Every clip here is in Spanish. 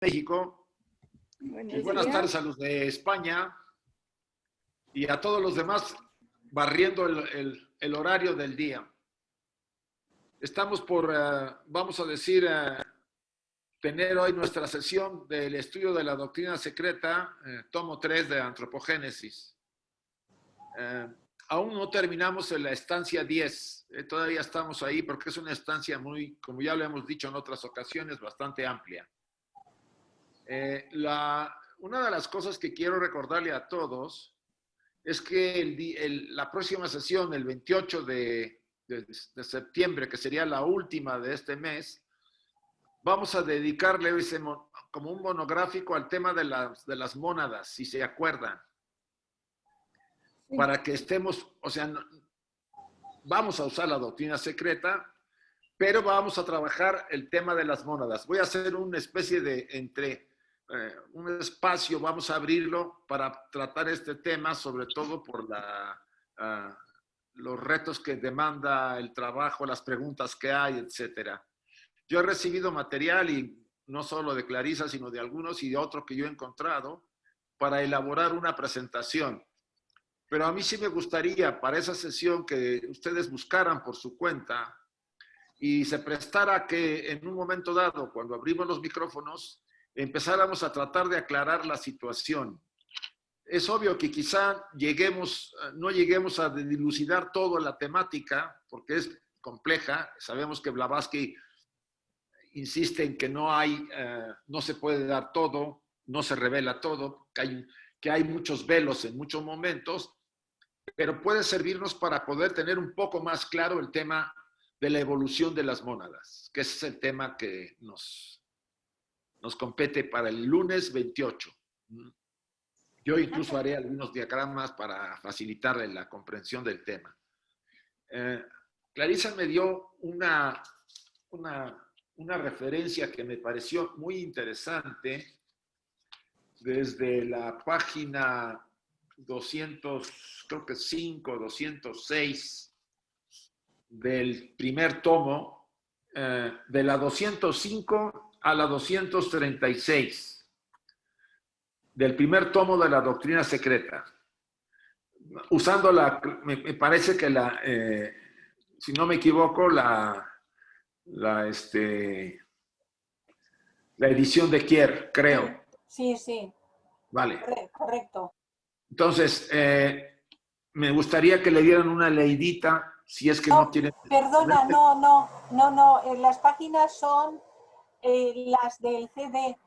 México y Buenos buenas días. tardes a los de España y a todos los demás barriendo el horario del día. Estamos por, vamos a decir, tener hoy nuestra sesión del estudio de la doctrina secreta, tomo 3 de Antropogénesis. Aún no terminamos en la estancia 10, todavía estamos ahí porque es una estancia muy, como ya lo hemos dicho en otras ocasiones, bastante amplia. Una de las cosas que quiero recordarle a todos es que la próxima sesión, el 28 de septiembre, que sería la última de este mes, vamos a dedicarle como un monográfico al tema de las mónadas, si se acuerdan. Sí. Para que estemos, o sea, vamos a usar la doctrina secreta, pero vamos a trabajar el tema de las mónadas. Voy a hacer una especie de un espacio, vamos a abrirlo para tratar este tema, sobre todo por los retos que demanda el trabajo, las preguntas que hay, etcétera. Yo he recibido material, y no solo de Clarisa, sino de algunos y de otros que yo he encontrado, para elaborar una presentación. Pero a mí sí me gustaría, para esa sesión, que ustedes buscaran por su cuenta y se prestara que en un momento dado, cuando abrimos los micrófonos, empezáramos a tratar de aclarar la situación. Es obvio que quizá no lleguemos a dilucidar toda la temática, porque es compleja. Sabemos que Blavatsky insiste en que no se puede dar todo, no se revela todo, que hay muchos velos en muchos momentos, pero puede servirnos para poder tener un poco más claro el tema de la evolución de las mónadas, que ese es el tema que nos compete para el lunes 28. Yo incluso haré algunos diagramas para facilitarle la comprensión del tema. Clarisa me dio una referencia que me pareció muy interesante desde la página 206 del primer tomo, de la 205 a la 236 del primer tomo de la doctrina secreta. Usando me parece que si no me equivoco, la edición de Kier, creo. Sí, sí. Vale. Correcto. Entonces, me gustaría que le dieran una leidita, si es que no quieren... Perdona, no. Las páginas son las del CD.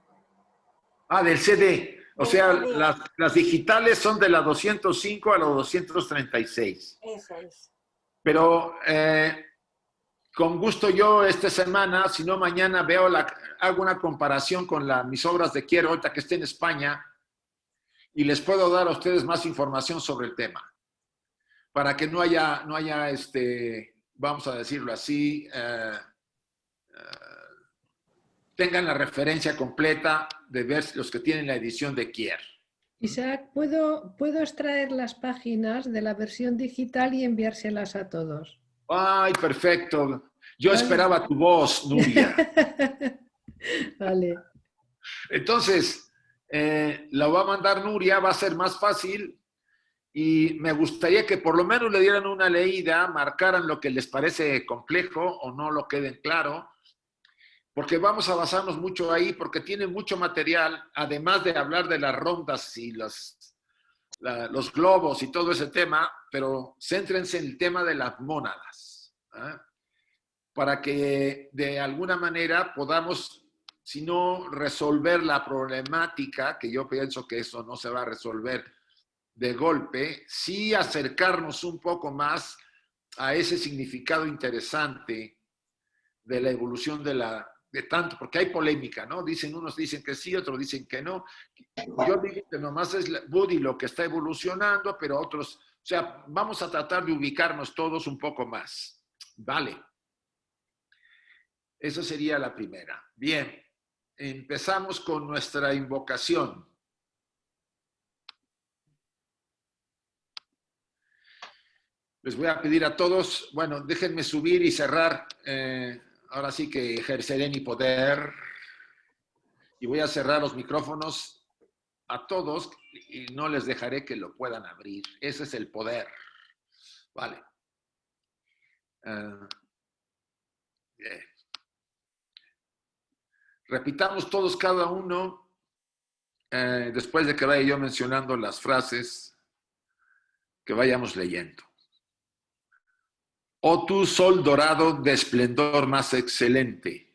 Ah, del CD. O sea, las digitales son de la 205 a la 236. Eso es. Pero con gusto yo esta semana, si no mañana, hago una comparación con mis obras de Kier, ahorita que esté en España, y les puedo dar a ustedes más información sobre el tema. Para que no haya vamos a decirlo así, tengan la referencia completa de ver los que tienen la edición de Kier. Isaac, ¿puedo extraer las páginas de la versión digital y enviárselas a todos? ¡Ay, perfecto! Yo esperaba tu voz, Nuria. Vale. Entonces, la va a mandar Nuria, va a ser más fácil, y me gustaría que por lo menos le dieran una leída, marcaran lo que les parece complejo o no lo queden claro, porque vamos a basarnos mucho ahí, porque tiene mucho material, además de hablar de las rondas y los globos y todo ese tema, pero céntrense en el tema de las mónadas, ¿eh? Para que de alguna manera podamos, si no resolver la problemática, que yo pienso que eso no se va a resolver de golpe, sí acercarnos un poco más a ese significado interesante de la evolución de tanto, porque hay polémica, ¿no? Unos dicen que sí, otros dicen que no. Yo digo que nomás es Buddy lo que está evolucionando, pero otros, o sea, vamos a tratar de ubicarnos todos un poco más. Vale. Esa sería la primera. Bien, empezamos con nuestra invocación. Les voy a pedir a todos, bueno, déjenme subir y cerrar. Ahora sí que ejerceré mi poder y voy a cerrar los micrófonos a todos y no les dejaré que lo puedan abrir. Ese es el poder. Vale. Bien. Repitamos todos cada uno, después de que vaya yo mencionando las frases, que vayamos leyendo. Oh tú, sol dorado de esplendor más excelente,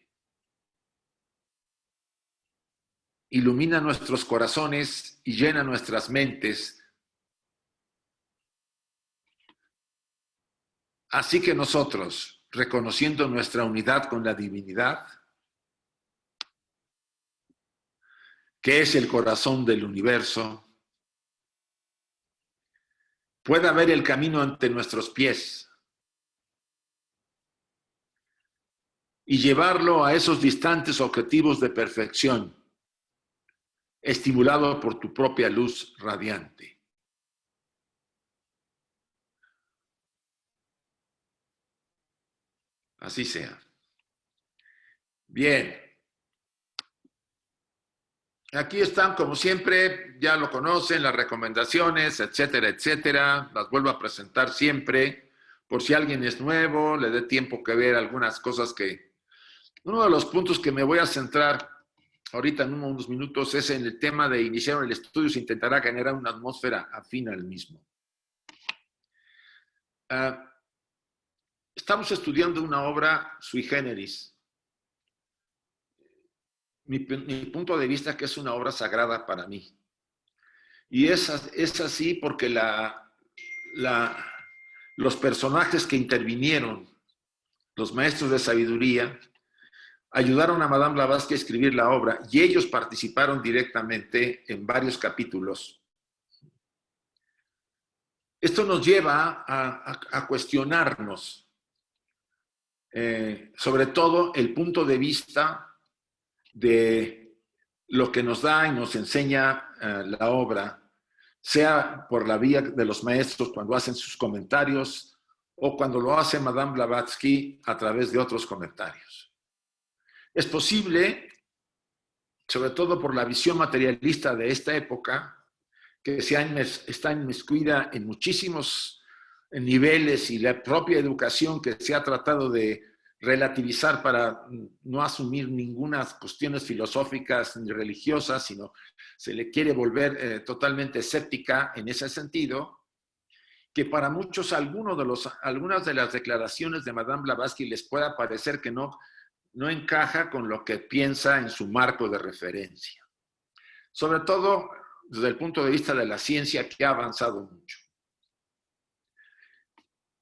ilumina nuestros corazones y llena nuestras mentes, así que nosotros, reconociendo nuestra unidad con la divinidad, que es el corazón del universo, pueda ver el camino ante nuestros pies y llevarlo a esos distantes objetivos de perfección, estimulado por tu propia luz radiante. Así sea. Bien. Aquí están, como siempre, ya lo conocen, las recomendaciones, etcétera, etcétera. Las vuelvo a presentar siempre, por si alguien es nuevo, le dé tiempo que ver algunas cosas que... Uno de los puntos que me voy a centrar ahorita en unos minutos es en el tema de iniciar el estudio. Se intentará generar una atmósfera afín al mismo. Estamos estudiando una obra sui generis. Mi punto de vista es que es una obra sagrada para mí. Y es así porque los personajes que intervinieron, los maestros de sabiduría, ayudaron a Madame Blavatsky a escribir la obra y ellos participaron directamente en varios capítulos. Esto nos lleva a cuestionarnos, sobre todo el punto de vista de lo que nos da y nos enseña la obra, sea por la vía de los maestros cuando hacen sus comentarios o cuando lo hace Madame Blavatsky a través de otros comentarios. Es posible, sobre todo por la visión materialista de esta época, que está inmiscuida en muchísimos niveles y la propia educación que se ha tratado de relativizar para no asumir ninguna cuestiones filosóficas ni religiosas, sino se le quiere volver totalmente escéptica en ese sentido, que para muchos algunas de las declaraciones de Madame Blavatsky les pueda parecer que no encaja con lo que piensa en su marco de referencia. Sobre todo desde el punto de vista de la ciencia, que ha avanzado mucho.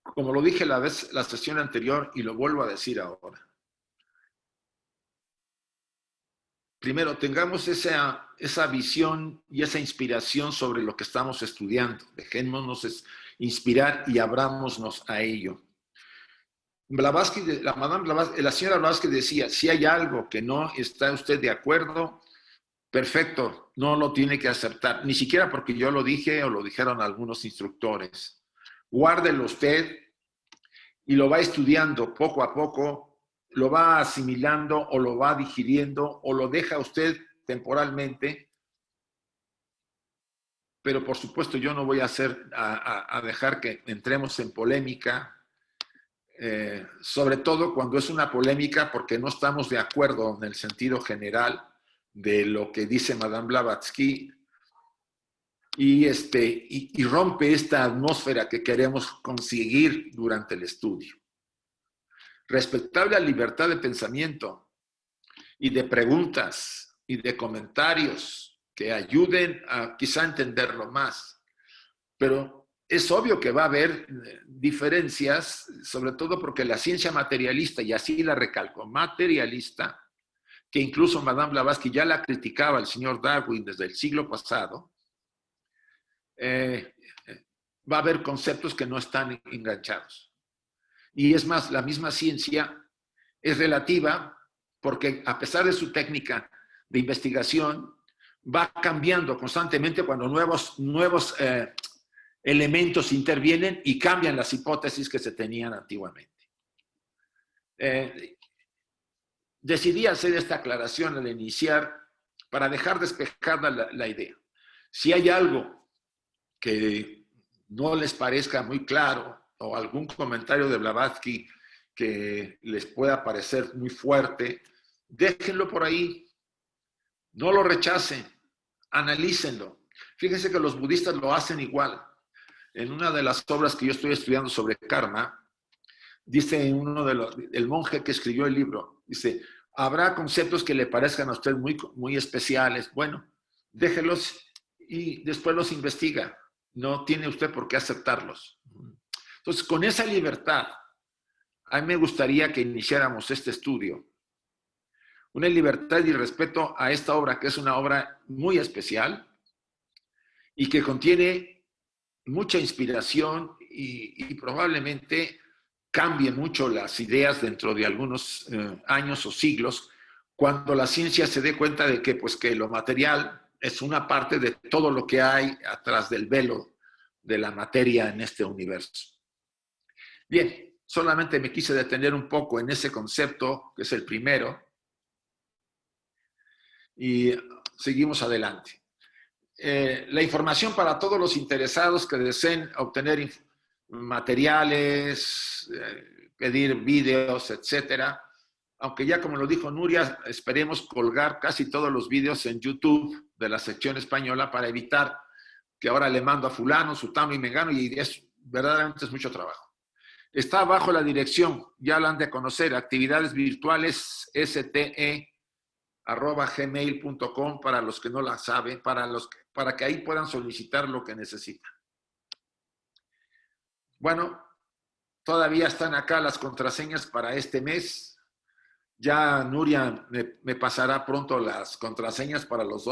Como lo dije la sesión anterior y lo vuelvo a decir ahora. Primero, tengamos esa visión y esa inspiración sobre lo que estamos estudiando. Dejémonos inspirar y abrámonos a ello. Blavatsky, la señora Blavatsky decía, si hay algo que no está usted de acuerdo, perfecto, no lo tiene que aceptar, ni siquiera porque yo lo dije o lo dijeron algunos instructores. Guárdelo usted y lo va estudiando poco a poco, lo va asimilando o lo va digiriendo o lo deja usted temporalmente. Pero por supuesto yo no voy a dejar que entremos en polémica, sobre todo cuando es una polémica porque no estamos de acuerdo en el sentido general de lo que dice Madame Blavatsky y rompe esta atmósfera que queremos conseguir durante el estudio. Respetable a la libertad de pensamiento y de preguntas y de comentarios que ayuden a quizá entenderlo más. Pero es obvio que va a haber diferencias, sobre todo porque la ciencia materialista, y así la recalco, materialista, que incluso Madame Blavatsky ya la criticaba al señor Darwin desde el siglo pasado, va a haber conceptos que no están enganchados. Y es más, la misma ciencia es relativa porque a pesar de su técnica de investigación, va cambiando constantemente cuando nuevos elementos intervienen y cambian las hipótesis que se tenían antiguamente. Decidí hacer esta aclaración al iniciar para dejar despejada la idea. Si hay algo que no les parezca muy claro o algún comentario de Blavatsky que les pueda parecer muy fuerte, déjenlo por ahí, no lo rechacen, analícenlo. Fíjense que los budistas lo hacen igual. En una de las obras que yo estoy estudiando sobre karma, dice el monje que escribió el libro, dice, habrá conceptos que le parezcan a usted muy especiales. Bueno, déjelos y después los investiga. No tiene usted por qué aceptarlos. Entonces, con esa libertad, a mí me gustaría que iniciáramos este estudio. Una libertad y respeto a esta obra, que es una obra muy especial y que contiene mucha inspiración y probablemente cambie mucho las ideas dentro de algunos años o siglos, cuando la ciencia se dé cuenta de que, pues, que lo material es una parte de todo lo que hay atrás del velo de la materia en este universo. Bien, solamente me quise detener un poco en ese concepto, que es el primero, y seguimos adelante. La información para todos los interesados que deseen obtener materiales, pedir vídeos, etcétera. Aunque ya como lo dijo Nuria, esperemos colgar casi todos los vídeos en YouTube de la sección española para evitar que ahora le mando a fulano, sutano y mengano, y verdaderamente es mucho trabajo. Está bajo la dirección, ya la han de conocer, actividades virtuales ste@gmail.com para los que no la saben, para que ahí puedan solicitar lo que necesitan. Bueno, todavía están acá las contraseñas para este mes. Ya Nuria me pasará pronto las contraseñas para los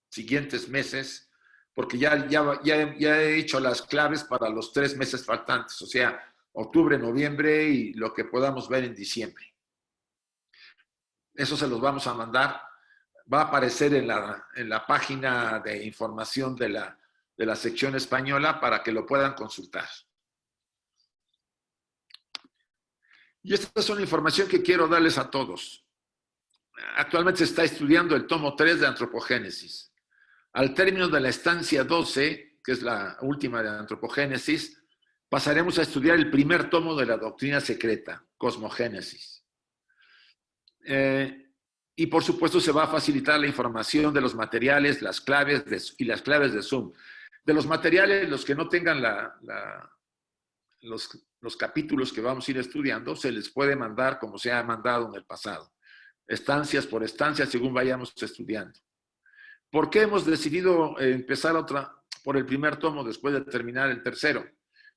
siguientes meses, porque ya he hecho las claves para los 3 meses faltantes, o sea, octubre, noviembre y lo que podamos ver en diciembre. Eso se los vamos a mandar. Va a aparecer en la página de información de la sección española para que lo puedan consultar. Y esta es una información que quiero darles a todos. Actualmente se está estudiando el tomo 3 de Antropogénesis. Al término de la estancia 12, que es la última de Antropogénesis, pasaremos a estudiar el primer tomo de la doctrina secreta, Cosmogénesis. Y por supuesto se va a facilitar la información de los materiales, las claves y las claves de Zoom. De los materiales, los que no tengan los capítulos que vamos a ir estudiando, se les puede mandar como se ha mandado en el pasado. Estancias por estancias, según vayamos estudiando. ¿Por qué hemos decidido empezar por el primer tomo después de terminar el tercero?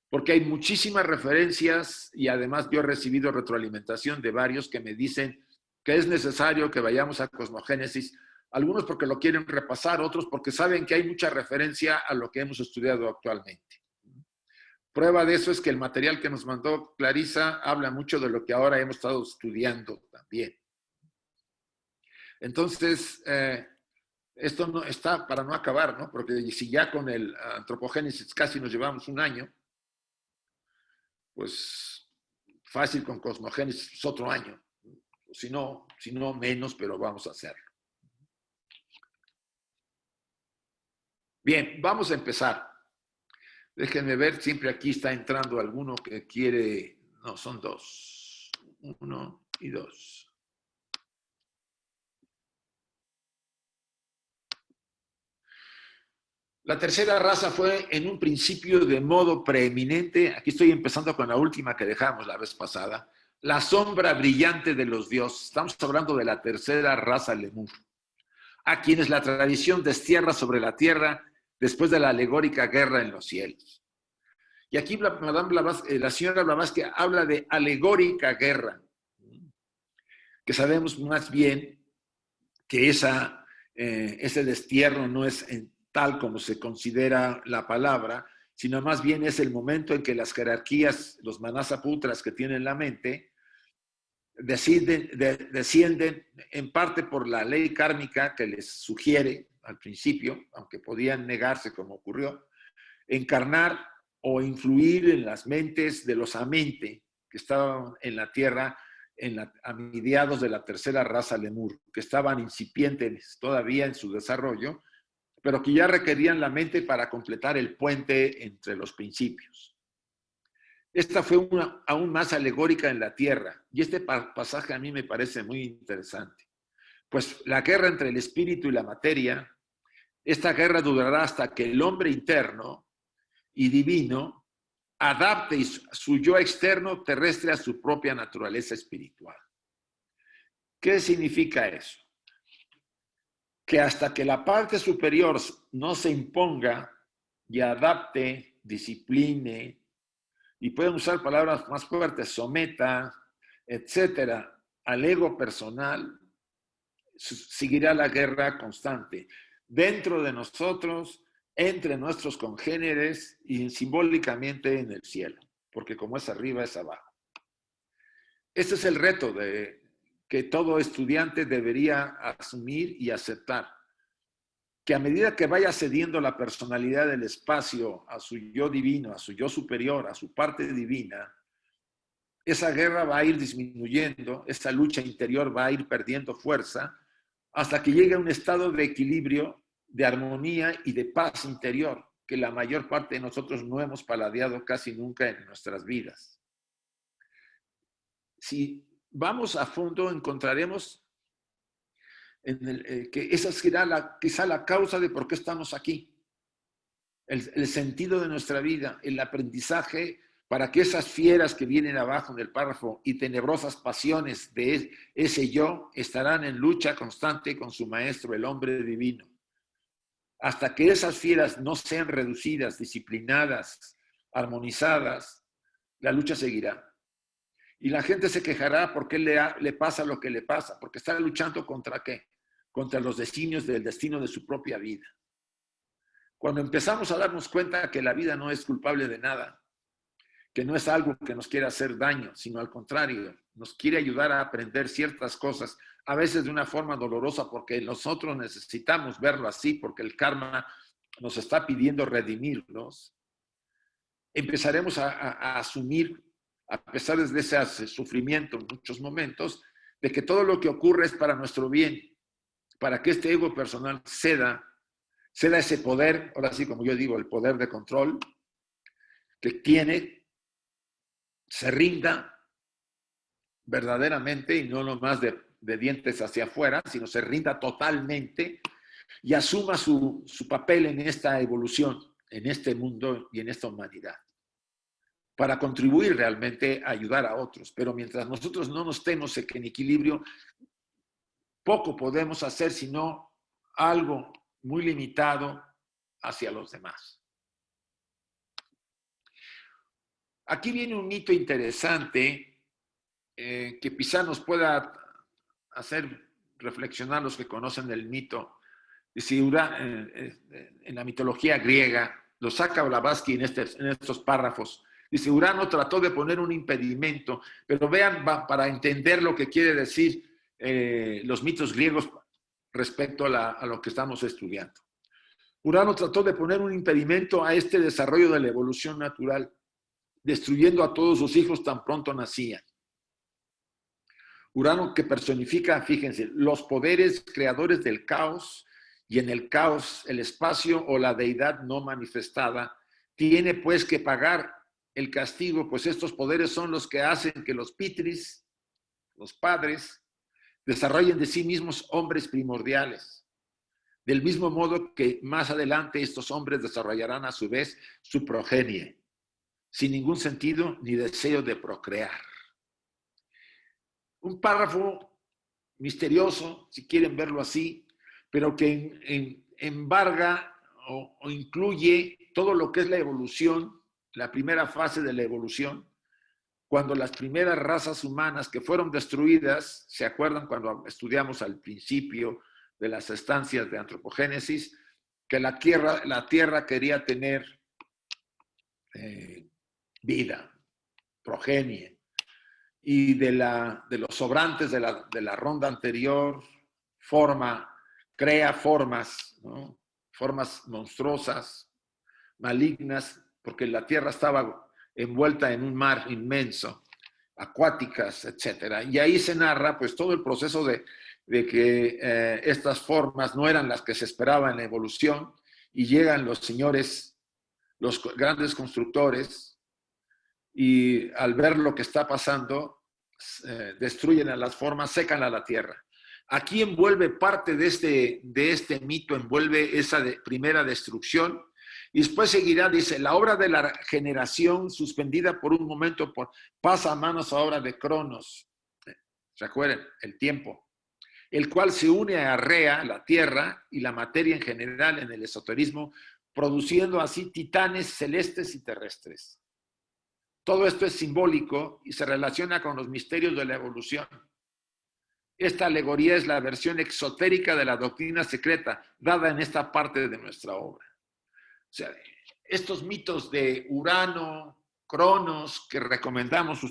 Porque hay muchísimas referencias y además yo he recibido retroalimentación de varios que me dicen que es necesario que vayamos a Cosmogénesis, algunos porque lo quieren repasar, otros porque saben que hay mucha referencia a lo que hemos estudiado actualmente. Prueba de eso es que el material que nos mandó Clarisa habla mucho de lo que ahora hemos estado estudiando también. Entonces, esto no está para no acabar, ¿no? Porque si ya con el Antropogénesis casi nos llevamos un año, pues fácil con Cosmogénesis otro año. Si no menos, pero vamos a hacerlo. Bien, vamos a empezar. Déjenme ver, siempre aquí está entrando alguno que quiere... No, son 2. 1 y 2. La tercera raza fue en un principio de modo preeminente, aquí estoy empezando con la última que dejamos la vez pasada, la sombra brillante de los dioses. Estamos hablando de la tercera raza Lemur, a quienes la tradición destierra sobre la tierra después de la alegórica guerra en los cielos. Y aquí la señora Blavatsky habla de alegórica guerra, que sabemos más bien que ese destierro no es tal como se considera la palabra, sino más bien es el momento en que las jerarquías, los manasaputras que tienen la mente, descienden en parte por la ley kármica que les sugiere al principio, aunque podían negarse como ocurrió, encarnar o influir en las mentes de los amente que estaban en la tierra a mediados de la tercera raza lemur, que estaban incipientes todavía en su desarrollo, pero que ya requerían la mente para completar el puente entre los principios. Esta fue aún más alegórica en la tierra, y este pasaje a mí me parece muy interesante. Pues la guerra entre el espíritu y la materia, esta guerra durará hasta que el hombre interno y divino adapte su yo externo terrestre a su propia naturaleza espiritual. ¿Qué significa eso? Que hasta que la parte superior no se imponga y adapte, discipline, y pueden usar palabras más fuertes, someta, etcétera, al ego personal, seguirá la guerra constante dentro de nosotros, entre nuestros congéneres y simbólicamente en el cielo, porque como es arriba es abajo. Este es el reto que todo estudiante debería asumir y aceptar, que a medida que vaya cediendo la personalidad del espacio a su yo divino, a su yo superior, a su parte divina, esa guerra va a ir disminuyendo, esa lucha interior va a ir perdiendo fuerza, hasta que llegue a un estado de equilibrio, de armonía y de paz interior, que la mayor parte de nosotros no hemos paladeado casi nunca en nuestras vidas. Si vamos a fondo, encontraremos que esa será quizá la causa de por qué estamos aquí. El sentido de nuestra vida, el aprendizaje para que esas fieras que vienen abajo en el párrafo y tenebrosas pasiones de ese yo estarán en lucha constante con su maestro, el hombre divino. Hasta que esas fieras no sean reducidas, disciplinadas, armonizadas, la lucha seguirá. Y la gente se quejará porque le pasa lo que le pasa, porque está luchando ¿contra qué? Contra los designios del destino de su propia vida. Cuando empezamos a darnos cuenta que la vida no es culpable de nada, que no es algo que nos quiera hacer daño, sino al contrario, nos quiere ayudar a aprender ciertas cosas, a veces de una forma dolorosa, porque nosotros necesitamos verlo así, porque el karma nos está pidiendo redimirnos, empezaremos a asumir, a pesar de ese sufrimiento en muchos momentos, de que todo lo que ocurre es para nuestro bien, para que este ego personal ceda ese poder, ahora sí como yo digo, el poder de control que tiene, se rinda verdaderamente y no nomás de dientes hacia afuera, sino se rinda totalmente y asuma su papel en esta evolución, en este mundo y en esta humanidad, para contribuir realmente a ayudar a otros. Pero mientras nosotros no nos estemos en equilibrio, poco podemos hacer sino algo muy limitado hacia los demás. Aquí viene un mito interesante que quizá nos pueda hacer reflexionar los que conocen el mito. En la mitología griega, lo saca Blavatsky en estos párrafos. Dice, Urano trató de poner un impedimento, pero vean, para entender lo que quiere decir los mitos griegos respecto a lo que estamos estudiando. Urano trató de poner un impedimento a este desarrollo de la evolución natural, destruyendo a todos sus hijos tan pronto nacían. Urano, que personifica, fíjense, los poderes creadores del caos, y en el caos el espacio o la deidad no manifestada, tiene pues que pagar el castigo, pues estos poderes son los que hacen que los pitris, los padres, desarrollen de sí mismos hombres primordiales. Del mismo modo que más adelante estos hombres desarrollarán a su vez su progenie, sin ningún sentido ni deseo de procrear. Un párrafo misterioso, si quieren verlo así, pero que embarga o incluye todo lo que es la evolución, la primera fase de la evolución, cuando las primeras razas humanas que fueron destruidas, ¿se acuerdan cuando estudiamos al principio de las estancias de antropogénesis? Que la tierra quería tener vida, progenie, y de los sobrantes de la ronda anterior, crea formas, ¿no? Formas monstruosas, malignas, porque la tierra estaba envuelta en un mar inmenso. acuáticas, etcétera. Y ahí se narra pues todo el proceso de que estas formas no eran las que se esperaba en la evolución y llegan los señores, los grandes constructores, y al ver lo que está pasando, destruyen a las formas, secan a la tierra. Aquí envuelve parte de este mito, envuelve esa primera destrucción, y después seguirá, dice, la obra de la generación suspendida por un momento pasa a manos ahora de Cronos. ¿Recuerden? El tiempo. El cual se une a Rea, la tierra, y la materia en general en el esoterismo, produciendo así titanes celestes y terrestres. Todo esto es simbólico y se relaciona con los misterios de la evolución. Esta alegoría es la versión exotérica de la doctrina secreta dada en esta parte de nuestra obra. O sea, estos mitos de Urano, Cronos, que recomendamos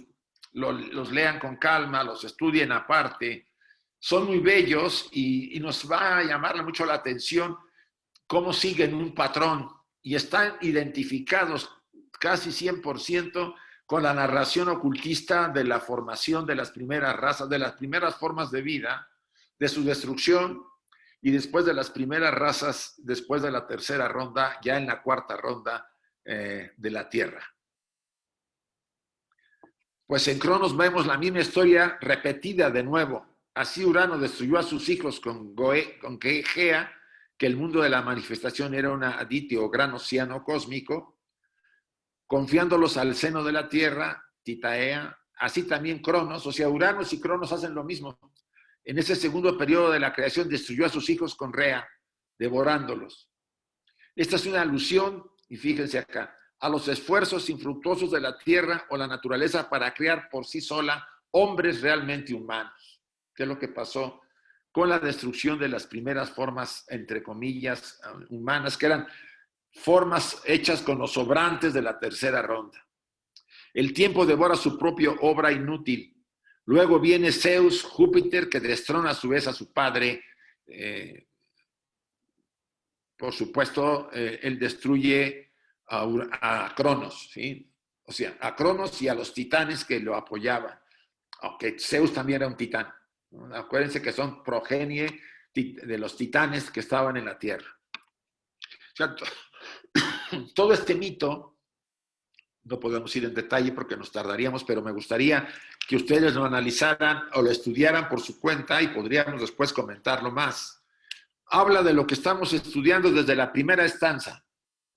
los lean con calma, los estudien aparte, son muy bellos y nos va a llamar mucho la atención cómo siguen un patrón y están identificados casi 100% con la narración ocultista de la formación de las primeras razas, de las primeras formas de vida, de su destrucción y después de las primeras razas, después de la tercera ronda, ya en la cuarta ronda de la Tierra. Pues en Cronos vemos la misma historia repetida de nuevo. Así Urano destruyó a sus hijos con Gea, que el mundo de la manifestación era un aditio o gran océano cósmico, confiándolos al seno de la Tierra, Titaea. Así también Cronos, o sea, Uranos y Cronos hacen lo mismo. En ese segundo periodo de la creación destruyó a sus hijos con Rea, devorándolos. Esta es una alusión, y fíjense acá, a los esfuerzos infructuosos de la tierra o la naturaleza para crear por sí sola hombres realmente humanos, que es lo que pasó con la destrucción de las primeras formas, entre comillas, humanas, que eran formas hechas con los sobrantes de la tercera ronda. El tiempo devora su propia obra inútil. Luego viene Zeus, Júpiter, que destrona a su vez a su padre. Por supuesto, él destruye a Cronos, ¿sí? O sea, a Cronos y a los titanes que lo apoyaban. Aunque Zeus también era un titán. ¿No? Acuérdense que son progenie de los titanes que estaban en la Tierra. O sea, todo este mito, no podemos ir en detalle porque nos tardaríamos, pero me gustaría que ustedes lo analizaran o lo estudiaran por su cuenta y podríamos después comentarlo más. Habla de lo que estamos estudiando desde la primera estancia,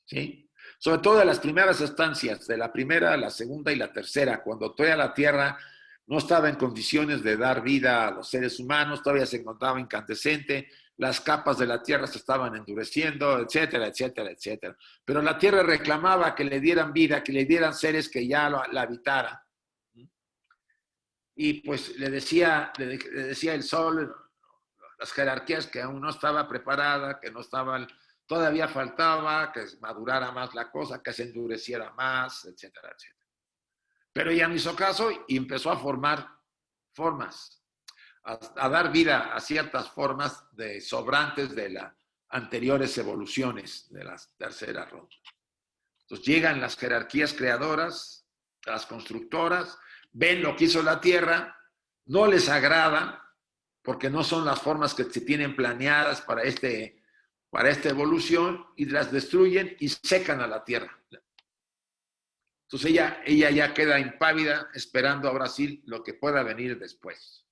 ¿sí? Sobre todo de las primeras estancias, de la primera, la segunda y la tercera, cuando todavía la Tierra no estaba en condiciones de dar vida a los seres humanos, todavía se encontraba incandescente, las capas de la Tierra se estaban endureciendo, etcétera, etcétera, etcétera. Pero la Tierra reclamaba que le dieran vida, que le dieran seres que ya la habitaran. Y pues le decía el Sol, las jerarquías, que aún no estaba preparada, que no estaban, todavía faltaba que madurara más la cosa, que se endureciera más, etcétera, etcétera. Pero ella no hizo caso y empezó a formar formas, a dar vida a ciertas formas de sobrantes de las anteriores evoluciones de las terceras rondas. Entonces llegan las jerarquías creadoras, las constructoras, ven lo que hizo la Tierra, no les agrada, porque no son las formas que se tienen planeadas para esta evolución, y las destruyen y secan a la Tierra. Entonces ella ya queda impávida esperando ahora sí lo que pueda venir después.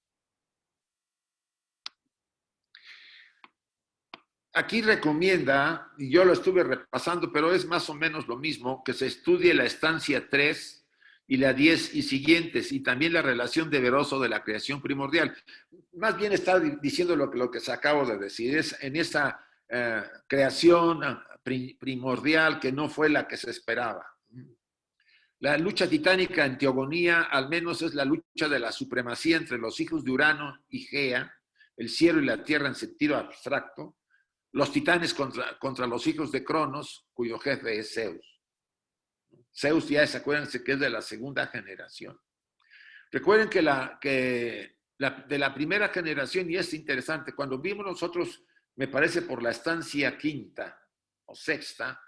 Aquí recomienda, y yo lo estuve repasando, pero es más o menos lo mismo, que se estudie la estancia 3 y la 10 y siguientes, y también la relación de Veroso de la creación primordial. Más bien está diciendo lo que se acabo de decir, es en esa creación primordial que no fue la que se esperaba. La lucha titánica en teogonía, al menos, es la lucha de la supremacía entre los hijos de Urano y Gea, el cielo y la tierra en sentido abstracto, los titanes contra los hijos de Cronos, cuyo jefe es Zeus. Zeus ya acuérdense que es de la segunda generación. Recuerden que de la primera generación, y es interesante, cuando vimos nosotros, me parece por la estancia quinta o sexta,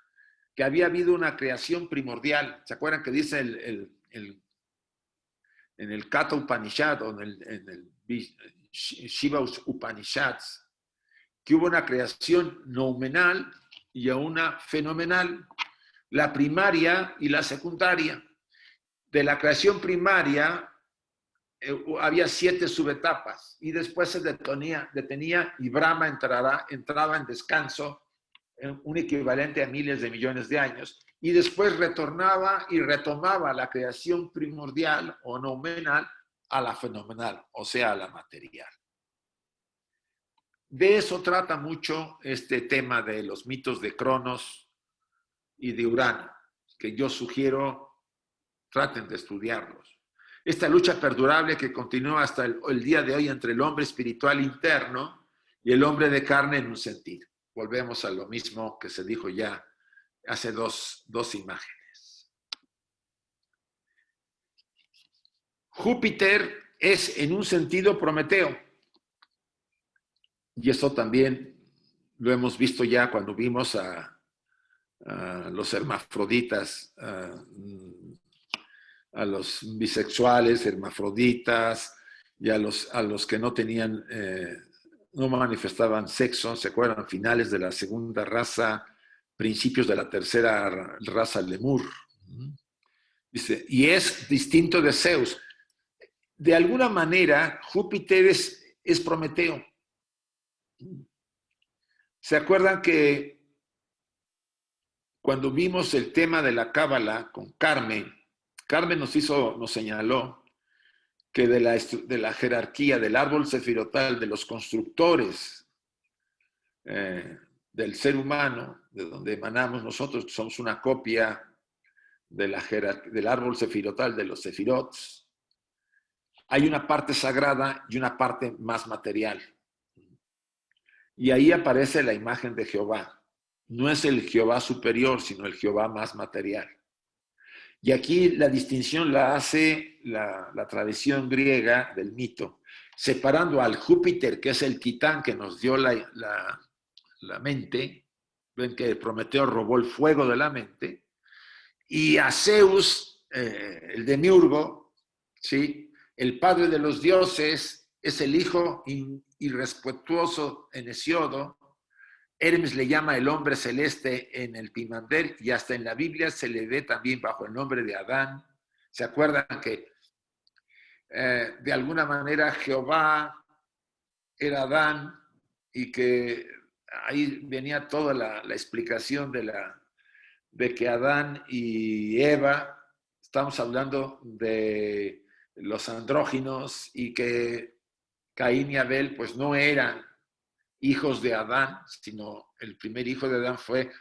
que había habido una creación primordial. ¿Se acuerdan que dice en el Katha Upanishad o en el Shiva Upanishads, que hubo una creación noumenal y una fenomenal, la primaria y la secundaria. De la creación primaria había 7 subetapas y después se detenía y Brahma entraba en descanso, un equivalente a miles de millones de años, y después retornaba y retomaba la creación primordial o noumenal a la fenomenal, o sea, a la material. De eso trata mucho este tema de los mitos de Cronos y de Urano, que yo sugiero traten de estudiarlos. Esta lucha perdurable que continúa hasta el día de hoy entre el hombre espiritual interno y el hombre de carne en un sentido. Volvemos a lo mismo que se dijo ya hace dos imágenes. Júpiter es en un sentido Prometeo. Y eso también lo hemos visto ya cuando vimos a los hermafroditas, a los bisexuales, hermafroditas, y a los que no tenían, no manifestaban sexo, ¿se acuerdan? Finales de la segunda raza, principios de la tercera raza Lemur. Dice, y es distinto de Zeus. De alguna manera, Júpiter es Prometeo. ¿Se acuerdan que cuando vimos el tema de la Cábala con Carmen nos señaló que de la jerarquía del árbol sefirotal, de los constructores del ser humano, de donde emanamos nosotros, que somos una copia del árbol sefirotal, de los sefirots, hay una parte sagrada y una parte más material. Y ahí aparece la imagen de Jehová. No es el Jehová superior, sino el Jehová más material. Y aquí la distinción la hace la tradición griega del mito, separando al Júpiter, que es el titán que nos dio la mente, ven que Prometeo robó el fuego de la mente, y a Zeus, el demiurgo, ¿sí? El padre de los dioses, es el hijo irrespetuoso en Hesiodo. Hermes le llama el hombre celeste en el Pimander y hasta en la Biblia se le ve también bajo el nombre de Adán. ¿Se acuerdan que de alguna manera Jehová era Adán y que ahí venía toda la explicación de que Adán y Eva, estamos hablando de los andróginos y que Caín y Abel pues no eran hijos de Adán, sino el primer hijo de Adán fue,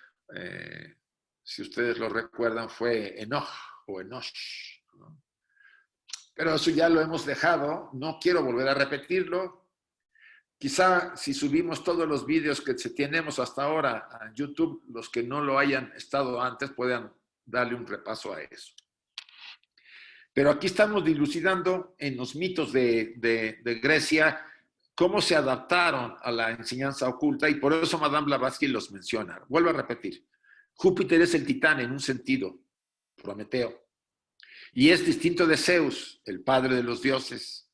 si ustedes lo recuerdan, fue Enoch o Enosh, ¿no? Pero eso ya lo hemos dejado, no quiero volver a repetirlo. Quizá si subimos todos los vídeos que tenemos hasta ahora a YouTube, los que no lo hayan estado antes puedan darle un repaso a eso. Pero aquí estamos dilucidando en los mitos de Grecia cómo se adaptaron a la enseñanza oculta y por eso Madame Blavatsky los menciona. Vuelvo a repetir. Júpiter es el titán en un sentido, Prometeo, y es distinto de Zeus, el padre de los dioses.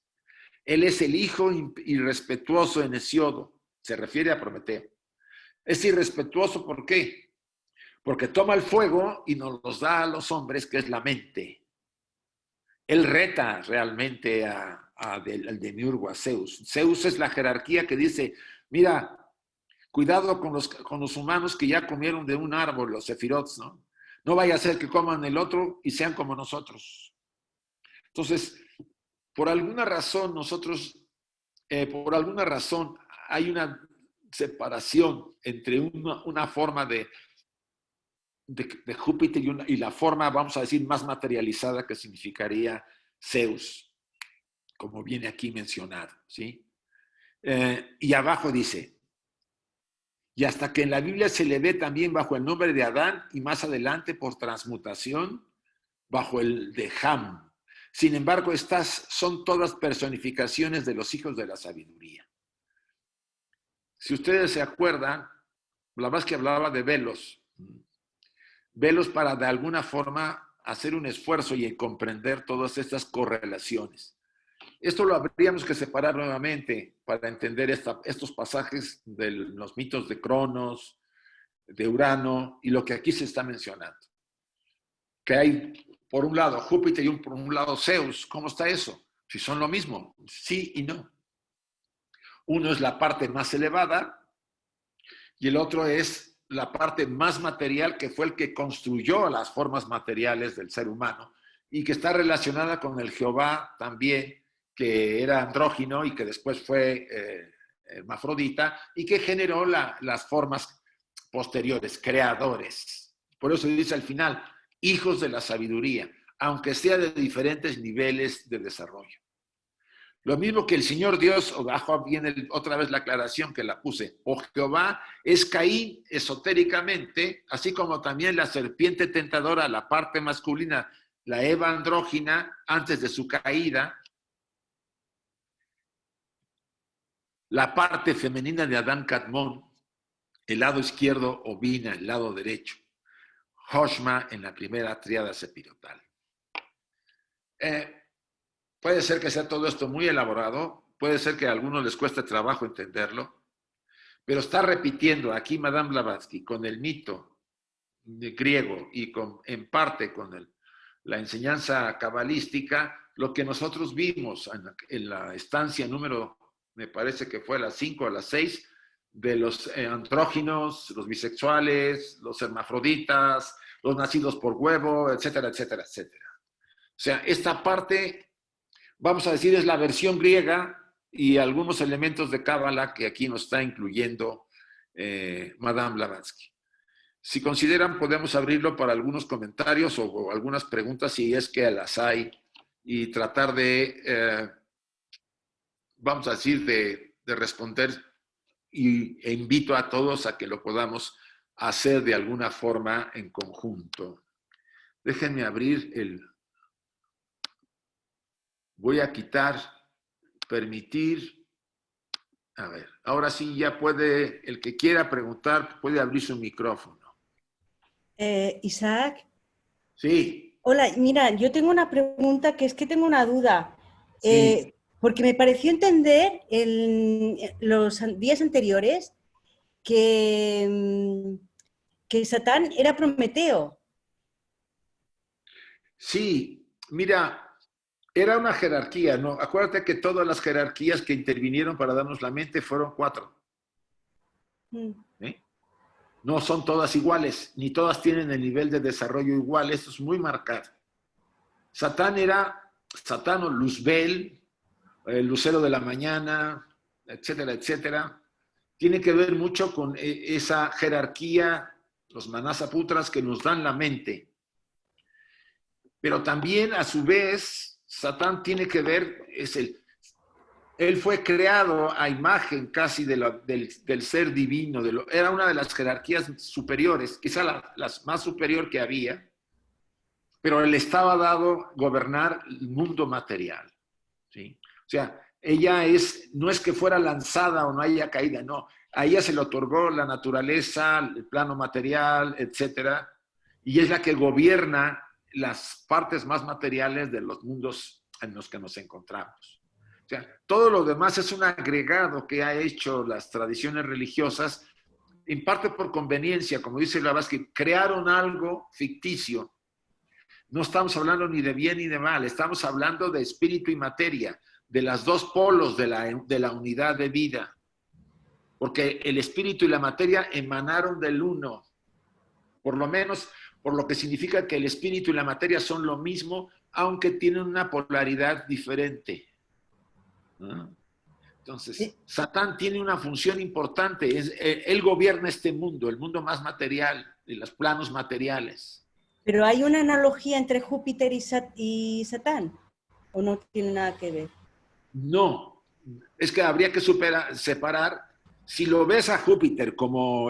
Él es el hijo irrespetuoso en Hesiodo, se refiere a Prometeo. Es irrespetuoso, ¿por qué? Porque toma el fuego y nos los da a los hombres, que es la mente. Él reta realmente al demiurgo, a Zeus. Zeus es la jerarquía que dice, mira, cuidado con los humanos que ya comieron de un árbol, los sefirots, ¿no? No vaya a ser que coman el otro y sean como nosotros. Entonces, por alguna razón hay una separación entre una forma de Júpiter y la forma, vamos a decir, más materializada que significaría Zeus, como viene aquí mencionado, ¿sí? Y abajo dice, y hasta que en la Biblia se le ve también bajo el nombre de Adán y más adelante por transmutación bajo el de Ham. Sin embargo, estas son todas personificaciones de los hijos de la sabiduría. Si ustedes se acuerdan, Blavatsky hablaba de velos. Velos para de alguna forma hacer un esfuerzo y en comprender todas estas correlaciones. Esto lo habríamos que separar nuevamente para entender estos pasajes de los mitos de Cronos, de Urano y lo que aquí se está mencionando. Que hay, por un lado, Júpiter y por un lado Zeus. ¿Cómo está eso? Si son lo mismo, sí y no. Uno es la parte más elevada y el otro es la parte más material, que fue el que construyó las formas materiales del ser humano y que está relacionada con el Jehová también, que era andrógino y que después fue hermafrodita y que generó las formas posteriores, creadores. Por eso dice al final, hijos de la sabiduría, aunque sea de diferentes niveles de desarrollo. Lo mismo que el Señor Dios, abajo viene otra vez la aclaración que la puse, o Jehová es Caín esotéricamente, así como también la serpiente tentadora, la parte masculina, la Eva andrógina, antes de su caída, la parte femenina de Adán Cadmón, el lado izquierdo Ovina, el lado derecho, Joshma en la primera tríada sepirotal. Puede ser que sea todo esto muy elaborado, puede ser que a algunos les cueste trabajo entenderlo, pero está repitiendo aquí Madame Blavatsky con el mito griego y en parte con la enseñanza cabalística, lo que nosotros vimos en la estancia número, me parece que fue a las 5 o a las 6, de los andróginos, los bisexuales, los hermafroditas, los nacidos por huevo, etcétera, etcétera, etcétera. O sea, esta parte, vamos a decir, es la versión griega y algunos elementos de Cábala que aquí nos está incluyendo Madame Blavatsky. Si consideran, podemos abrirlo para algunos comentarios o algunas preguntas, si es que las hay, y tratar de, vamos a decir, de responder, e invito a todos a que lo podamos hacer de alguna forma en conjunto. Déjenme abrir voy a quitar, permitir. A ver, ahora sí ya puede, el que quiera preguntar, puede abrir su micrófono. Isaac. Sí. Hola, mira, yo tengo una pregunta que es que tengo una duda. Sí. Porque me pareció entender en los días anteriores que Satán era Prometeo. Sí, mira, era una jerarquía, ¿no? Acuérdate que todas las jerarquías que intervinieron para darnos la mente fueron 4. ¿Eh? No son todas iguales, ni todas tienen el nivel de desarrollo igual, esto es muy marcado. Satán o Luzbel, el lucero de la mañana, etcétera, etcétera. Tiene que ver mucho con esa jerarquía, los manasaputras que nos dan la mente. Pero también, a su vez, Satán tiene que ver, él fue creado a imagen casi del ser divino, era una de las jerarquías superiores, quizá la más superior que había, pero le estaba dado gobernar el mundo material, ¿sí? O sea, ella no es que fuera lanzada o no haya caída, no. A ella se le otorgó la naturaleza, el plano material, etcétera, y es la que gobierna las partes más materiales de los mundos en los que nos encontramos. O sea, todo lo demás es un agregado que ha hecho las tradiciones religiosas, en parte por conveniencia, como dice Blavatsky, crearon algo ficticio. No estamos hablando ni de bien ni de mal, estamos hablando de espíritu y materia, de las dos polos de la unidad de vida. Porque el espíritu y la materia emanaron del uno. Por lo menos, por lo que significa que el espíritu y la materia son lo mismo, aunque tienen una polaridad diferente. ¿No? Entonces, sí. Satán tiene una función importante. Él gobierna este mundo, el mundo más material, de los planos materiales. ¿Pero hay una analogía entre Júpiter y Satán? ¿O no tiene nada que ver? No, es que habría que separar. Si lo ves a Júpiter como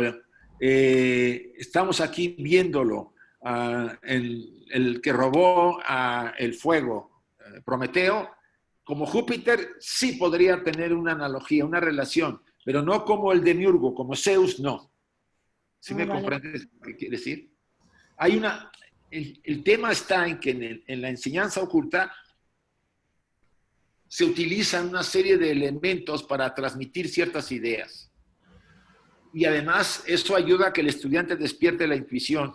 estamos aquí viéndolo, el que robó el fuego, Prometeo, como Júpiter sí podría tener una analogía, una relación, pero no como el demiurgo, como Zeus no. ¿Sí me comprendes qué quiere decir? el tema está en que en la enseñanza oculta se utilizan una serie de elementos para transmitir ciertas ideas. Y además eso ayuda a que el estudiante despierte la intuición,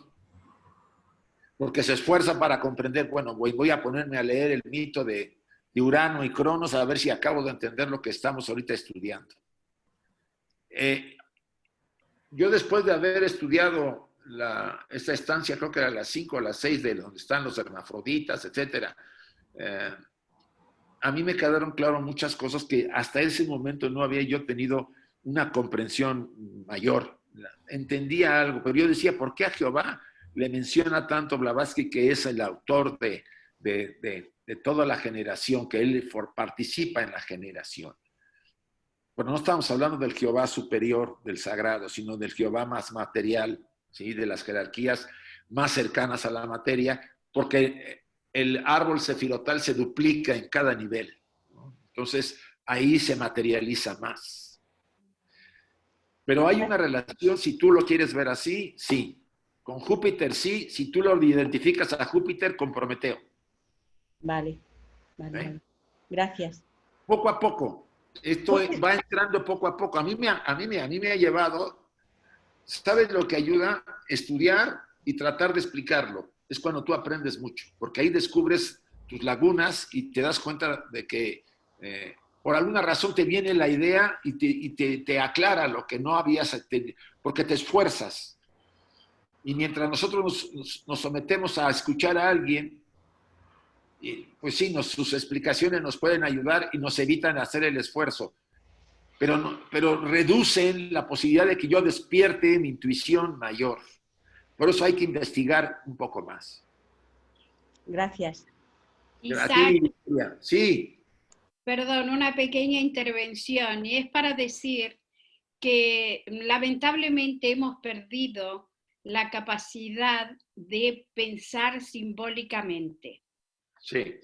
porque se esfuerza para comprender, bueno, voy a ponerme a leer el mito de Urano y Cronos a ver si acabo de entender lo que estamos ahorita estudiando. Yo después de haber estudiado esta estancia, creo que era las 5 o las 6 de donde están los hermafroditas, etcétera, a mí me quedaron claras muchas cosas que hasta ese momento no había yo tenido una comprensión mayor. Entendía algo, pero yo decía, ¿por qué a Jehová le menciona tanto Blavatsky que es el autor de toda la generación, que él participa en la generación? Bueno, no estamos hablando del Jehová superior, del sagrado, sino del Jehová más material, ¿sí? De las jerarquías más cercanas a la materia, porque el árbol sefirotal se duplica en cada nivel, ¿no? Entonces, ahí se materializa más. Pero hay una relación, si tú lo quieres ver así, sí. Con Júpiter, sí. Si tú lo identificas a Júpiter, con Prometeo. Vale. Vale. Gracias. Poco a poco. Esto va entrando poco a poco. A mí me ha llevado, ¿sabes lo que ayuda? Estudiar y tratar de explicarlo. Es cuando tú aprendes mucho, porque ahí descubres tus lagunas y te das cuenta de que por alguna razón te viene la idea y te aclara lo que no habías, porque te esfuerzas. Y mientras nosotros nos sometemos a escuchar a alguien, pues sí, sus explicaciones nos pueden ayudar y nos evitan hacer el esfuerzo, pero reducen la posibilidad de que yo despierte mi intuición mayor. Por eso hay que investigar un poco más. Gracias. Isaac, sí. Perdón, una pequeña intervención, y es para decir que lamentablemente hemos perdido la capacidad de pensar simbólicamente. Sí.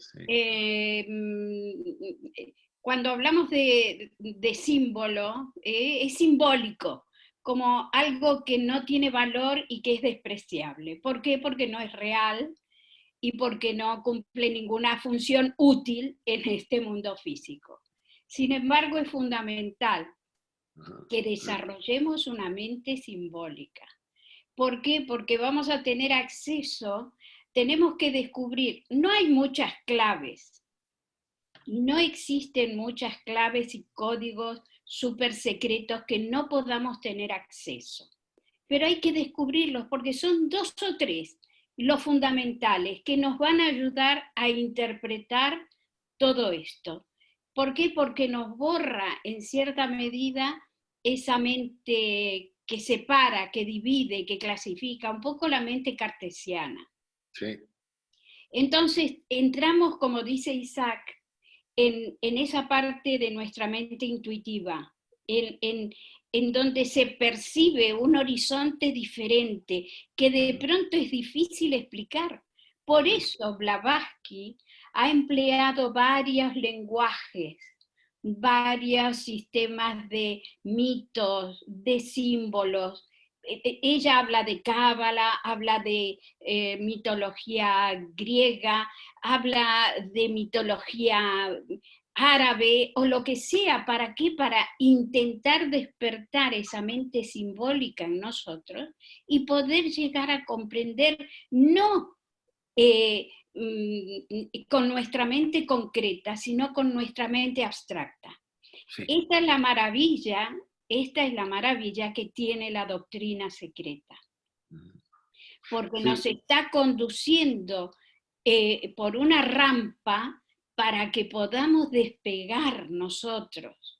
Cuando hablamos de símbolo, es simbólico, como algo que no tiene valor y que es despreciable. ¿Por qué? Porque no es real y porque no cumple ninguna función útil en este mundo físico. Sin embargo, es fundamental que desarrollemos una mente simbólica. ¿Por qué? Porque vamos a tener acceso, tenemos que descubrir, no hay muchas claves, no existen muchas claves y códigos súper secretos que no podamos tener acceso. Pero hay que descubrirlos porque son 2 o 3 los fundamentales que nos van a ayudar a interpretar todo esto. ¿Por qué? Porque nos borra en cierta medida esa mente que separa, que divide, que clasifica, un poco la mente cartesiana. Sí. Entonces entramos, como dice Isaac, en esa parte de nuestra mente intuitiva, en donde se percibe un horizonte diferente, que de pronto es difícil explicar. Por eso Blavatsky ha empleado varios lenguajes, varios sistemas de mitos, de símbolos. Ella habla de cábala, habla de mitología griega, habla de mitología árabe o lo que sea. ¿Para qué? Para intentar despertar esa mente simbólica en nosotros y poder llegar a comprender, no con nuestra mente concreta, sino con nuestra mente abstracta. Sí. Esta es la maravilla que tiene la doctrina secreta, porque nos está conduciendo por una rampa para que podamos despegar nosotros.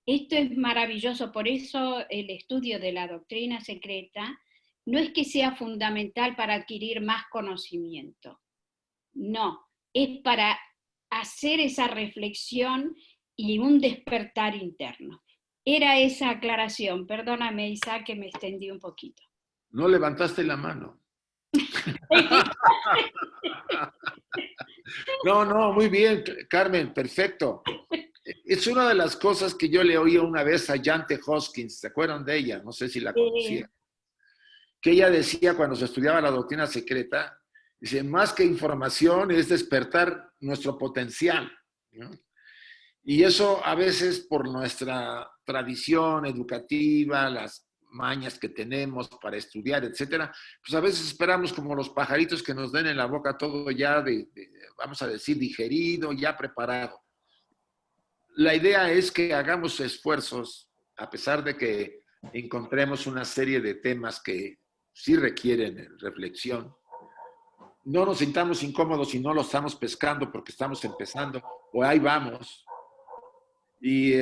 Esto es maravilloso, por eso el estudio de la doctrina secreta no es que sea fundamental para adquirir más conocimiento, no, es para hacer esa reflexión y un despertar interno. Era esa aclaración, perdóname Isaac que me extendí un poquito. No levantaste la mano. No, muy bien, Carmen, perfecto. Es una de las cosas que yo le oí una vez a Jante Hoskins, ¿se acuerdan de ella? No sé si la conocían. Que ella decía cuando se estudiaba la doctrina secreta, Dice, más que información es despertar nuestro potencial, ¿no? Y eso a veces por nuestra tradición educativa, las mañas que tenemos para estudiar, etcétera, pues a veces esperamos como los pajaritos que nos den en la boca todo ya vamos a decir, digerido, ya preparado. La idea es que hagamos esfuerzos, a pesar de que encontremos una serie de temas que sí requieren reflexión. No nos sintamos incómodos si no lo estamos pescando porque estamos empezando, o ahí vamos. Y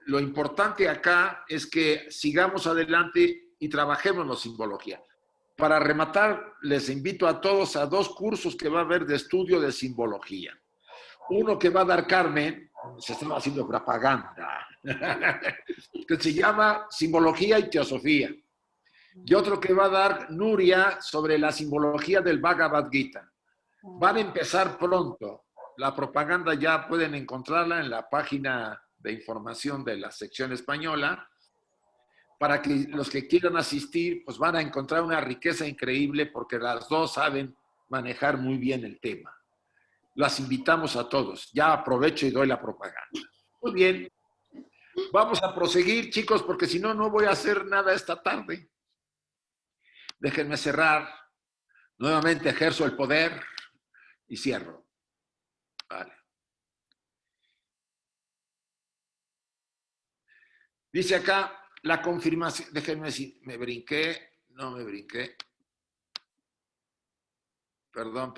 lo importante acá es que sigamos adelante y trabajemos la simbología. Para rematar, les invito a todos a 2 cursos que va a haber de estudio de simbología. Uno que va a dar Carmen, se está haciendo propaganda, que se llama Simbología y Teosofía. Y otro que va a dar Nuria sobre la simbología del Bhagavad Gita. Van a empezar pronto. La propaganda ya pueden encontrarla en la página de información de la sección española. Para que los que quieran asistir, pues van a encontrar una riqueza increíble porque las 2 saben manejar muy bien el tema. Las invitamos a todos. Ya aprovecho y doy la propaganda. Muy bien. Vamos a proseguir, chicos, porque si no, no voy a hacer nada esta tarde. Déjenme cerrar. Nuevamente ejerzo el poder y cierro. Vale. Dice acá la confirmación. Déjenme decir, me brinqué. No me brinqué. Perdón.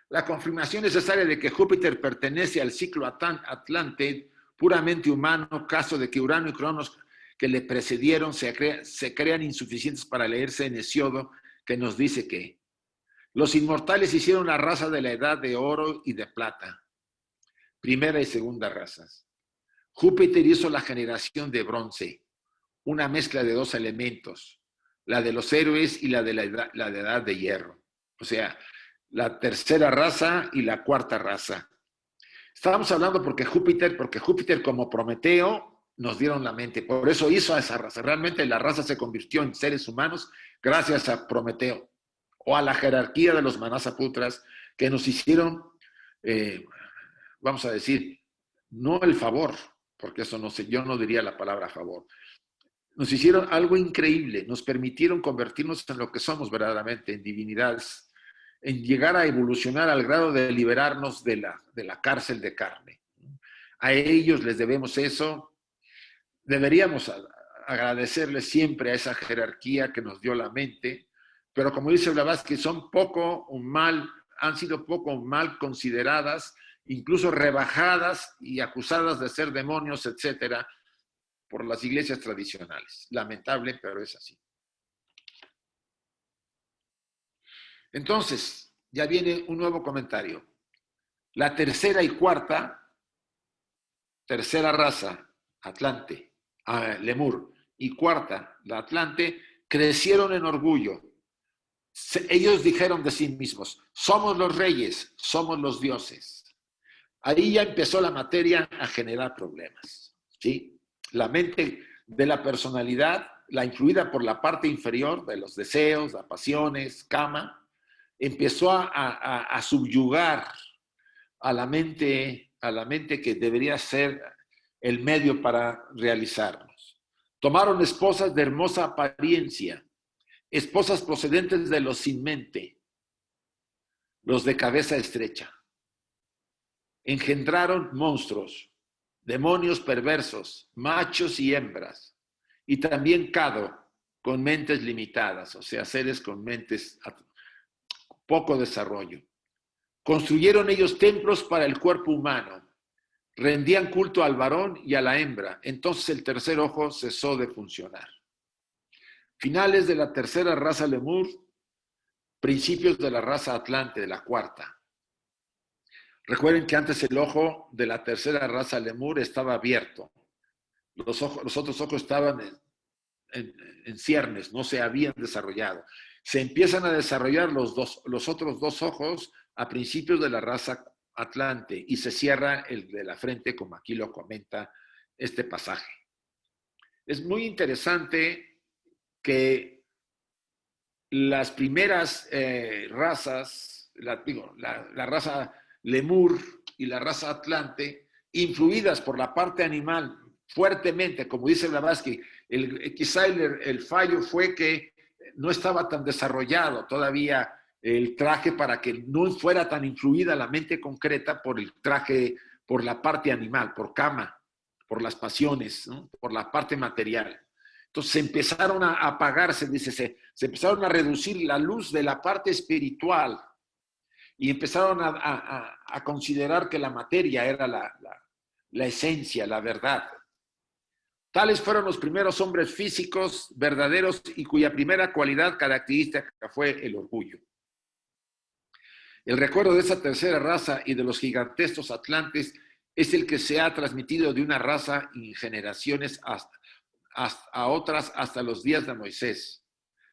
La confirmación necesaria de que Júpiter pertenece al ciclo Atlante, puramente humano, caso de que Urano y Cronos que le precedieron se crean insuficientes para leerse en Hesiodo, que nos dice que los inmortales hicieron la raza de la edad de oro y de plata, primera y segunda razas. Júpiter hizo la generación de bronce, una mezcla de 2 elementos, la de los héroes y la de la edad de hierro. O sea, la tercera raza y la cuarta raza. Estábamos hablando porque Júpiter como Prometeo nos dieron la mente. Por eso hizo a esa raza. Realmente la raza se convirtió en seres humanos gracias a Prometeo o a la jerarquía de los Manasaputras que nos hicieron, vamos a decir, no el favor, porque eso no sé, yo no diría la palabra favor. Nos hicieron algo increíble, nos permitieron convertirnos en lo que somos verdaderamente, en divinidades, en llegar a evolucionar al grado de liberarnos de la cárcel de carne. A ellos les debemos eso. Deberíamos agradecerles siempre a esa jerarquía que nos dio la mente, pero como dice Blavatsky, han sido poco o mal consideradas, incluso rebajadas y acusadas de ser demonios, etcétera, por las iglesias tradicionales. Lamentable, pero es así. Entonces, ya viene un nuevo comentario. La tercera y cuarta, tercera raza, Atlante, Lemur, y cuarta, la Atlante, crecieron en orgullo. Ellos dijeron de sí mismos, somos los reyes, somos los dioses. Ahí ya empezó la materia a generar problemas, ¿sí? La mente de la personalidad, la influida por la parte inferior de los deseos, las pasiones, kama, empezó a subyugar a la mente que debería ser el medio para realizarnos. Tomaron esposas de hermosa apariencia, esposas procedentes de los sin mente, los de cabeza estrecha. Engendraron monstruos, demonios perversos, machos y hembras, y también Cado, con mentes limitadas, o sea, seres con mentes poco desarrollo. Construyeron ellos templos para el cuerpo humano, rendían culto al varón y a la hembra, entonces el tercer ojo cesó de funcionar. Finales de la tercera raza Lemur, principios de la raza Atlante, de la cuarta. Recuerden que antes el ojo de la tercera raza Lemur estaba abierto. Los otros ojos estaban en ciernes, no se habían desarrollado. Se empiezan a desarrollar los otros 2 ojos a principios de la raza Atlante y se cierra el de la frente, como aquí lo comenta este pasaje. Es muy interesante que las primeras razas, la raza Lemur y la raza Atlante, influidas por la parte animal fuertemente, como dice Blavatsky, quizá el fallo fue que no estaba tan desarrollado todavía el traje para que no fuera tan influida la mente concreta por el traje, por la parte animal, por Kama, por las pasiones, ¿no? Por la parte material. Entonces se empezaron a apagarse, dice, se empezaron a reducir la luz de la parte espiritual y empezaron a considerar que la materia era la esencia, la verdad. Tales fueron los primeros hombres físicos verdaderos y cuya primera cualidad característica fue el orgullo. El recuerdo de esa tercera raza y de los gigantescos atlantes es el que se ha transmitido de una raza en generaciones a otras hasta los días de Moisés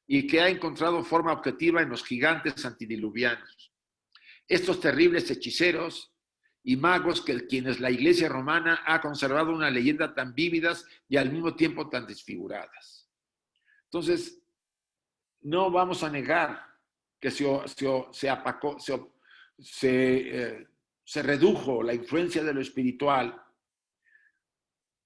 y que ha encontrado forma objetiva en los gigantes antidiluvianos. Estos terribles hechiceros y magos quienes la Iglesia romana ha conservado una leyenda tan vívidas y al mismo tiempo tan desfiguradas. Entonces, no vamos a negar que se redujo la influencia de lo espiritual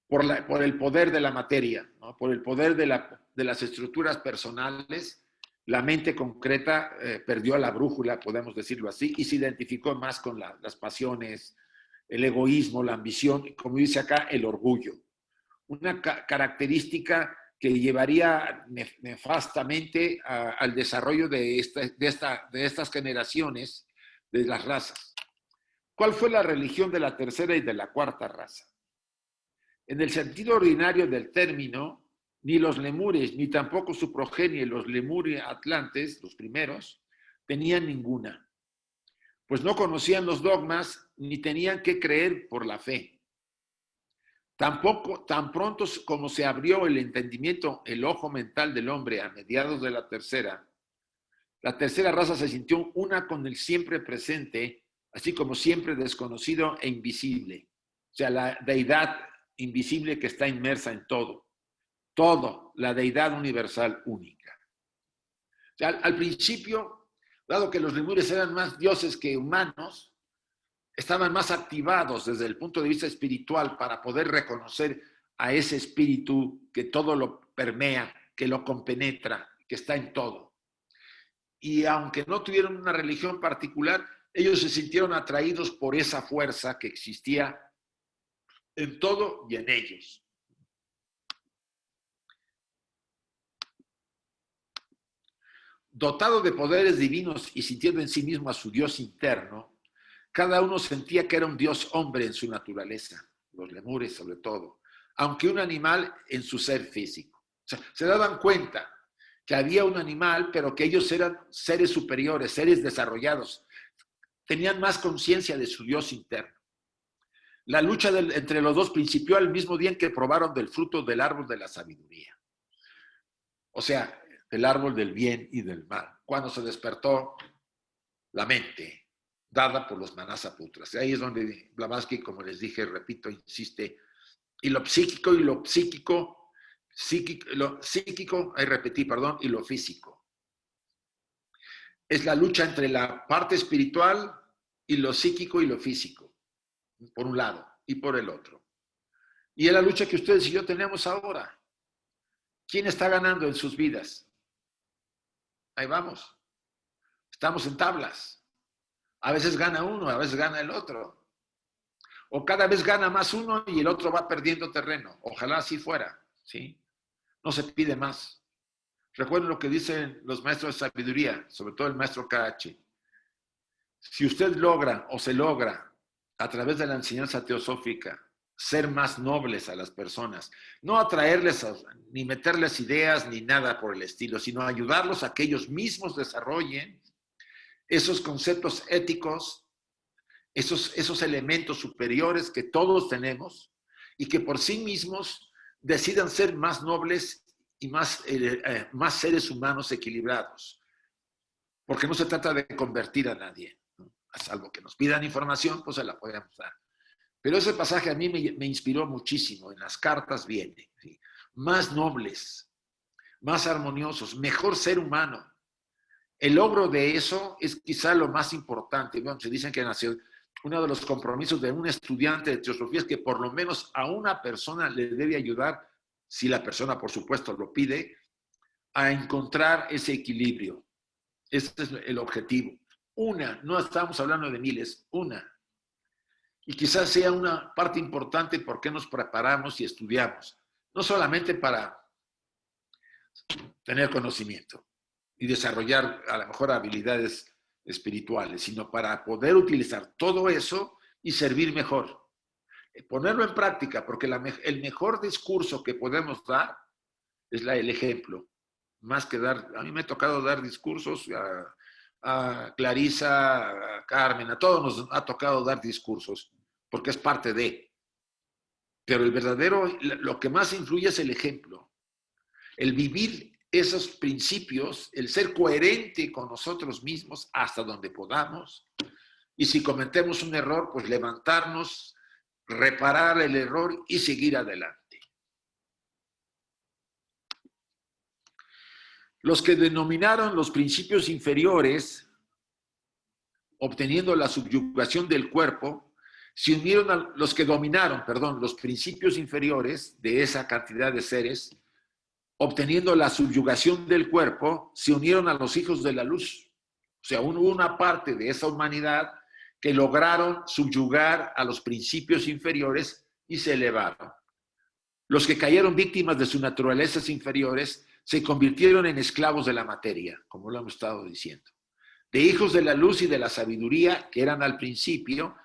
por el poder de la materia, ¿no? Por el poder de las estructuras personales. La mente concreta perdió la brújula, podemos decirlo así, y se identificó más con las pasiones, el egoísmo, la ambición, y como dice acá, el orgullo. Una característica que llevaría nefastamente al desarrollo de estas generaciones de las razas. ¿Cuál fue la religión de la tercera y de la cuarta raza? En el sentido ordinario del término, ni los lemures, ni tampoco su progenie, los lemures atlantes, los primeros, tenían ninguna, pues no conocían los dogmas ni tenían que creer por la fe. Tampoco, tan pronto como se abrió el entendimiento, el ojo mental del hombre a mediados de la tercera raza se sintió una con el siempre presente, así como siempre desconocido e invisible. O sea, la deidad invisible que está inmersa en todo. Todo, la deidad universal única. O sea, al principio, dado que los lemures eran más dioses que humanos, estaban más activados desde el punto de vista espiritual para poder reconocer a ese espíritu que todo lo permea, que lo compenetra, que está en todo. Y aunque no tuvieron una religión particular, ellos se sintieron atraídos por esa fuerza que existía en todo y en ellos. Dotado de poderes divinos y sintiendo en sí mismo a su Dios interno, cada uno sentía que era un Dios hombre en su naturaleza, los lemures sobre todo, aunque un animal en su ser físico. O sea, se daban cuenta que había un animal, pero que ellos eran seres superiores, seres desarrollados, tenían más conciencia de su Dios interno. La lucha entre los dos principió al mismo día en que probaron del fruto del árbol de la sabiduría. O sea, el árbol del bien y del mal, cuando se despertó la mente dada por los manasaputras. Y ahí es donde Blavatsky, como les dije, repito, insiste, y lo psíquico, y lo físico. Es la lucha entre la parte espiritual y lo psíquico y lo físico, por un lado y por el otro. Y es la lucha que ustedes y yo tenemos ahora. ¿Quién está ganando en sus vidas? Ahí vamos. Estamos en tablas. A veces gana uno, a veces gana el otro. O cada vez gana más uno y el otro va perdiendo terreno. Ojalá así fuera, ¿sí? No se pide más. Recuerden lo que dicen los maestros de sabiduría, sobre todo el maestro KH. Si usted logra o se logra a través de la enseñanza teosófica ser más nobles a las personas, no atraerles ni meterles ideas ni nada por el estilo, sino ayudarlos a que ellos mismos desarrollen esos conceptos éticos, esos elementos superiores que todos tenemos y que por sí mismos decidan ser más nobles y más seres humanos equilibrados. Porque no se trata de convertir a nadie, ¿no? A salvo que nos pidan información, pues se la podemos dar. Pero ese pasaje a mí me inspiró muchísimo. En las cartas viene, ¿sí? Más nobles, más armoniosos, mejor ser humano. el logro de eso es quizá lo más importante. Bueno, se dicen que uno de los compromisos de un estudiante de teosofía es que por lo menos a una persona le debe ayudar, si la persona por supuesto lo pide, a encontrar ese equilibrio. Ese es el objetivo. Una, no estamos hablando de miles, una. Y quizás sea una parte importante por qué nos preparamos y estudiamos. No solamente para tener conocimiento y desarrollar a lo mejor habilidades espirituales, sino para poder utilizar todo eso y servir mejor. Ponerlo en práctica, porque el mejor discurso que podemos dar es el ejemplo. Más que dar, a mí me ha tocado dar discursos, a Clarisa, a Carmen, a todos nos ha tocado dar discursos, porque es parte de. Pero el verdadero, lo que más influye es el ejemplo. El vivir esos principios, el ser coherente con nosotros mismos hasta donde podamos. Y si cometemos un error, pues levantarnos, reparar el error y seguir adelante. Los que denominaron los principios inferiores, obteniendo la subyugación del cuerpo, se unieron a los que dominaron, los principios inferiores de esa cantidad de seres, obteniendo la subyugación del cuerpo, se unieron a los hijos de la luz. O sea, hubo una parte de esa humanidad que lograron subyugar a los principios inferiores y se elevaron. Los que cayeron víctimas de sus naturalezas inferiores se convirtieron en esclavos de la materia, como lo hemos estado diciendo. De hijos de la luz y de la sabiduría, que eran al principio,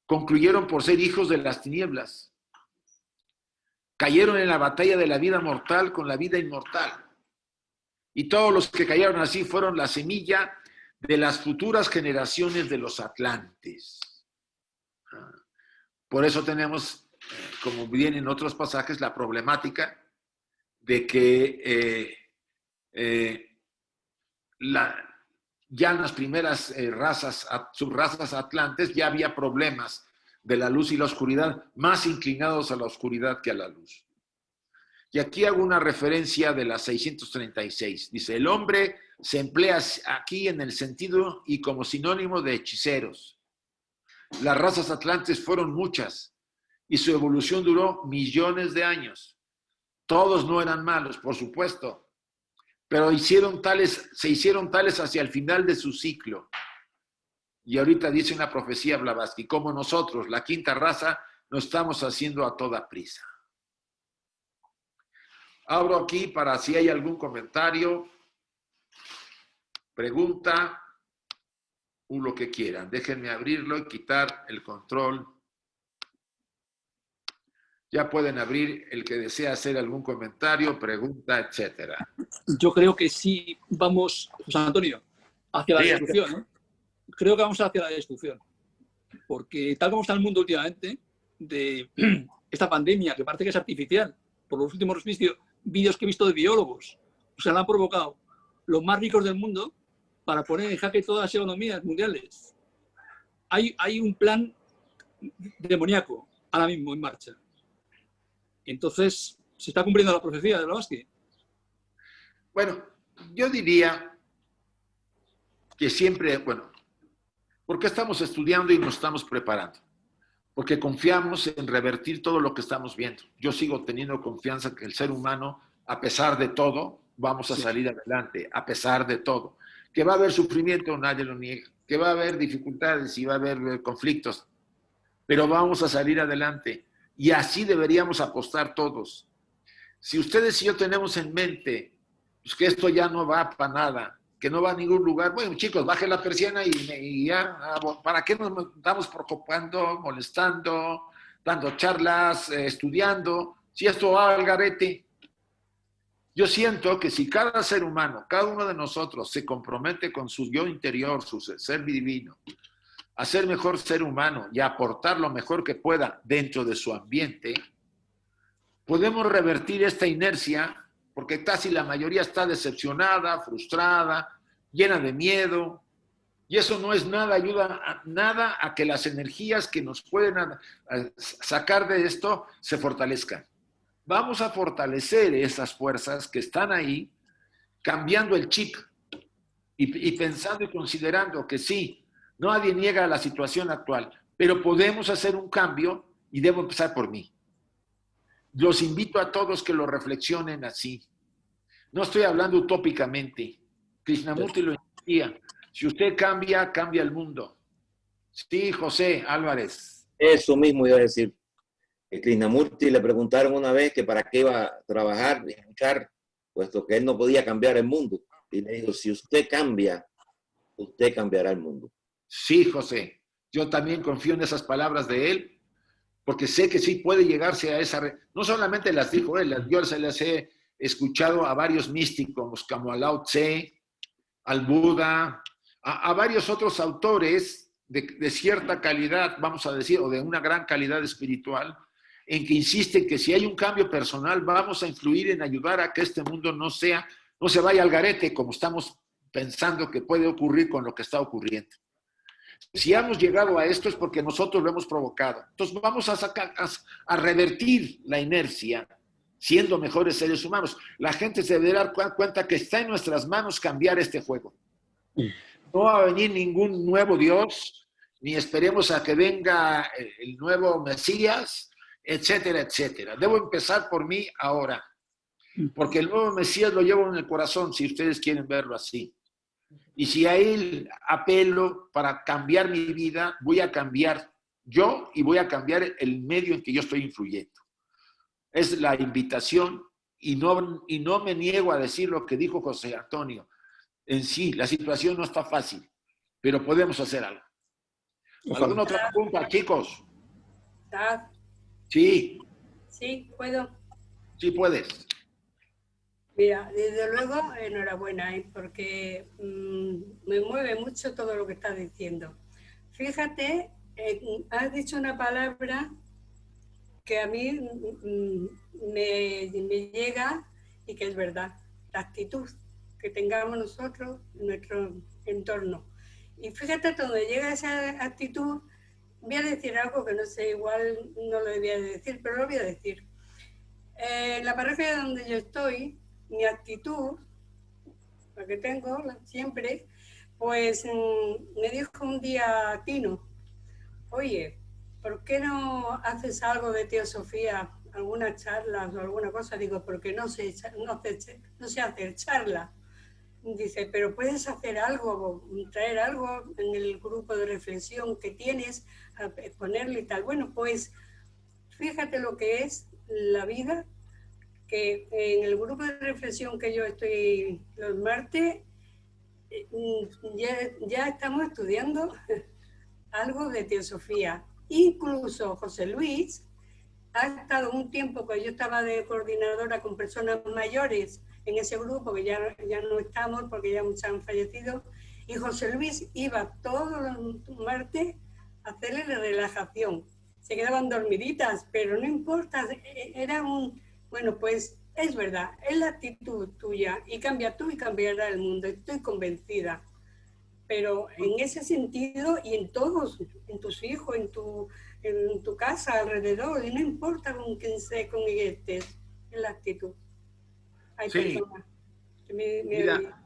concluyeron por ser hijos de las tinieblas. Cayeron en la batalla de la vida mortal con la vida inmortal. Y todos los que cayeron así fueron la semilla de las futuras generaciones de los atlantes. Por eso tenemos, como viene en otros pasajes, la problemática de que ya en las primeras subrazas atlantes ya había problemas de la luz y la oscuridad, más inclinados a la oscuridad que a la luz. Y aquí hago una referencia de la 636. Dice, el hombre se emplea aquí en el sentido y como sinónimo de hechiceros. Las razas atlantes fueron muchas y su evolución duró millones de años. Todos no eran malos, por supuesto, pero se hicieron tales hacia el final de su ciclo. Y ahorita dice una profecía Blavatsky, como nosotros, la quinta raza, nos estamos haciendo a toda prisa. Abro aquí para si hay algún comentario, pregunta o lo que quieran. Déjenme abrirlo y quitar el control. Ya pueden abrir el que desea hacer algún comentario, pregunta, etcétera. Yo creo que sí vamos, José Antonio, hacia la destrucción, ¿no? Creo que vamos hacia la destrucción. Porque tal como está el mundo últimamente, de esta pandemia, que parece que es artificial, por los últimos vídeos que he visto de biólogos, o sea, la han provocado los más ricos del mundo para poner en jaque todas las economías mundiales. Hay un plan demoníaco ahora mismo en marcha. Entonces, ¿se está cumpliendo la profecía de Blavatsky? Bueno, yo diría que siempre, ¿por qué estamos estudiando y nos estamos preparando? Porque confiamos en revertir todo lo que estamos viendo. Yo sigo teniendo confianza que el ser humano, a pesar de todo, vamos a salir adelante, a pesar de todo. Que va a haber sufrimiento, nadie lo niega. Que va a haber dificultades y va a haber conflictos. Pero vamos a salir adelante. Y así deberíamos apostar todos. Si ustedes y yo tenemos en mente pues, que esto ya no va para nada, que no va a ningún lugar, bueno, chicos, bajen la persiana y ya, ¿para qué nos estamos preocupando, molestando, dando charlas, estudiando? Si esto va al garete. Yo siento que si cada ser humano, cada uno de nosotros se compromete con su yo interior, su ser divino, a ser mejor ser humano y a aportar lo mejor que pueda dentro de su ambiente, podemos revertir esta inercia, porque casi la mayoría está decepcionada, frustrada, llena de miedo, y eso no es nada, ayuda nada a que las energías que nos pueden sacar de esto se fortalezcan. Vamos a fortalecer esas fuerzas que están ahí, cambiando el chip. y pensando y considerando que sí, nadie niega la situación actual, pero podemos hacer un cambio y debo empezar por mí. Los invito a todos que lo reflexionen así. No estoy hablando utópicamente. Krishnamurti lo decía. Si usted cambia, cambia el mundo. Sí, José Álvarez. Eso mismo iba a decir. Krishnamurti le preguntaron una vez que para qué iba a trabajar y luchar, puesto que él no podía cambiar el mundo. Y le dijo, si usted cambia, usted cambiará el mundo. Sí, José. Yo también confío en esas palabras de él, porque sé que sí puede llegarse a esa... No solamente las dijo él, yo se las he escuchado a varios místicos, como a Lao Tse, al Buda, a varios otros autores de cierta calidad, vamos a decir, o de una gran calidad espiritual, en que insisten que si hay un cambio personal, vamos a influir en ayudar a que este mundo no se vaya al garete, como estamos pensando que puede ocurrir con lo que está ocurriendo. Si hemos llegado a esto es porque nosotros lo hemos provocado. Entonces vamos a revertir la inercia, siendo mejores seres humanos. La gente se debe dar cuenta que está en nuestras manos cambiar este juego. No va a venir ningún nuevo Dios, ni esperemos a que venga el nuevo Mesías, etcétera, etcétera. Debo empezar por mí ahora, porque el nuevo Mesías lo llevo en el corazón, si ustedes quieren verlo así. Y si a él apelo para cambiar mi vida, voy a cambiar yo y voy a cambiar el medio en que yo estoy influyendo. Es la invitación y no me niego a decir lo que dijo José Antonio. En sí, la situación no está fácil, pero podemos hacer algo. ¿Alguna otra pregunta, chicos? Sí. Sí, puedo. Sí puedes. Mira, desde luego, enhorabuena, porque me mueve mucho todo lo que estás diciendo. Fíjate, has dicho una palabra que a mí me llega y que es verdad, la actitud que tengamos nosotros en nuestro entorno. Y fíjate, donde llega esa actitud, voy a decir algo que no sé, igual no lo debía de decir, pero lo voy a decir. En la parroquia donde yo estoy, mi actitud, la que tengo siempre, pues me dijo un día Tino, oye, ¿por qué no haces algo de teosofía, algunas charlas o alguna cosa? Digo, porque no sé hacer charlas. Dice, pero puedes hacer algo, traer algo en el grupo de reflexión que tienes, ponerlo y tal. Bueno, pues fíjate lo que es la vida, que en el grupo de reflexión que yo estoy los martes, ya estamos estudiando algo de teosofía. Incluso José Luis ha estado un tiempo, que yo estaba de coordinadora con personas mayores en ese grupo, que ya no estamos porque ya muchos han fallecido, y José Luis iba todos los martes a hacerle la relajación. Se quedaban dormiditas, pero no importa, era bueno, pues es verdad, es la actitud tuya, y cambia tú y cambiará el mundo, estoy convencida. Pero en ese sentido, y en todos, en tus hijos, en tu casa, alrededor, y no importa con quién estés, es la actitud. Hay sí. personas que Mira,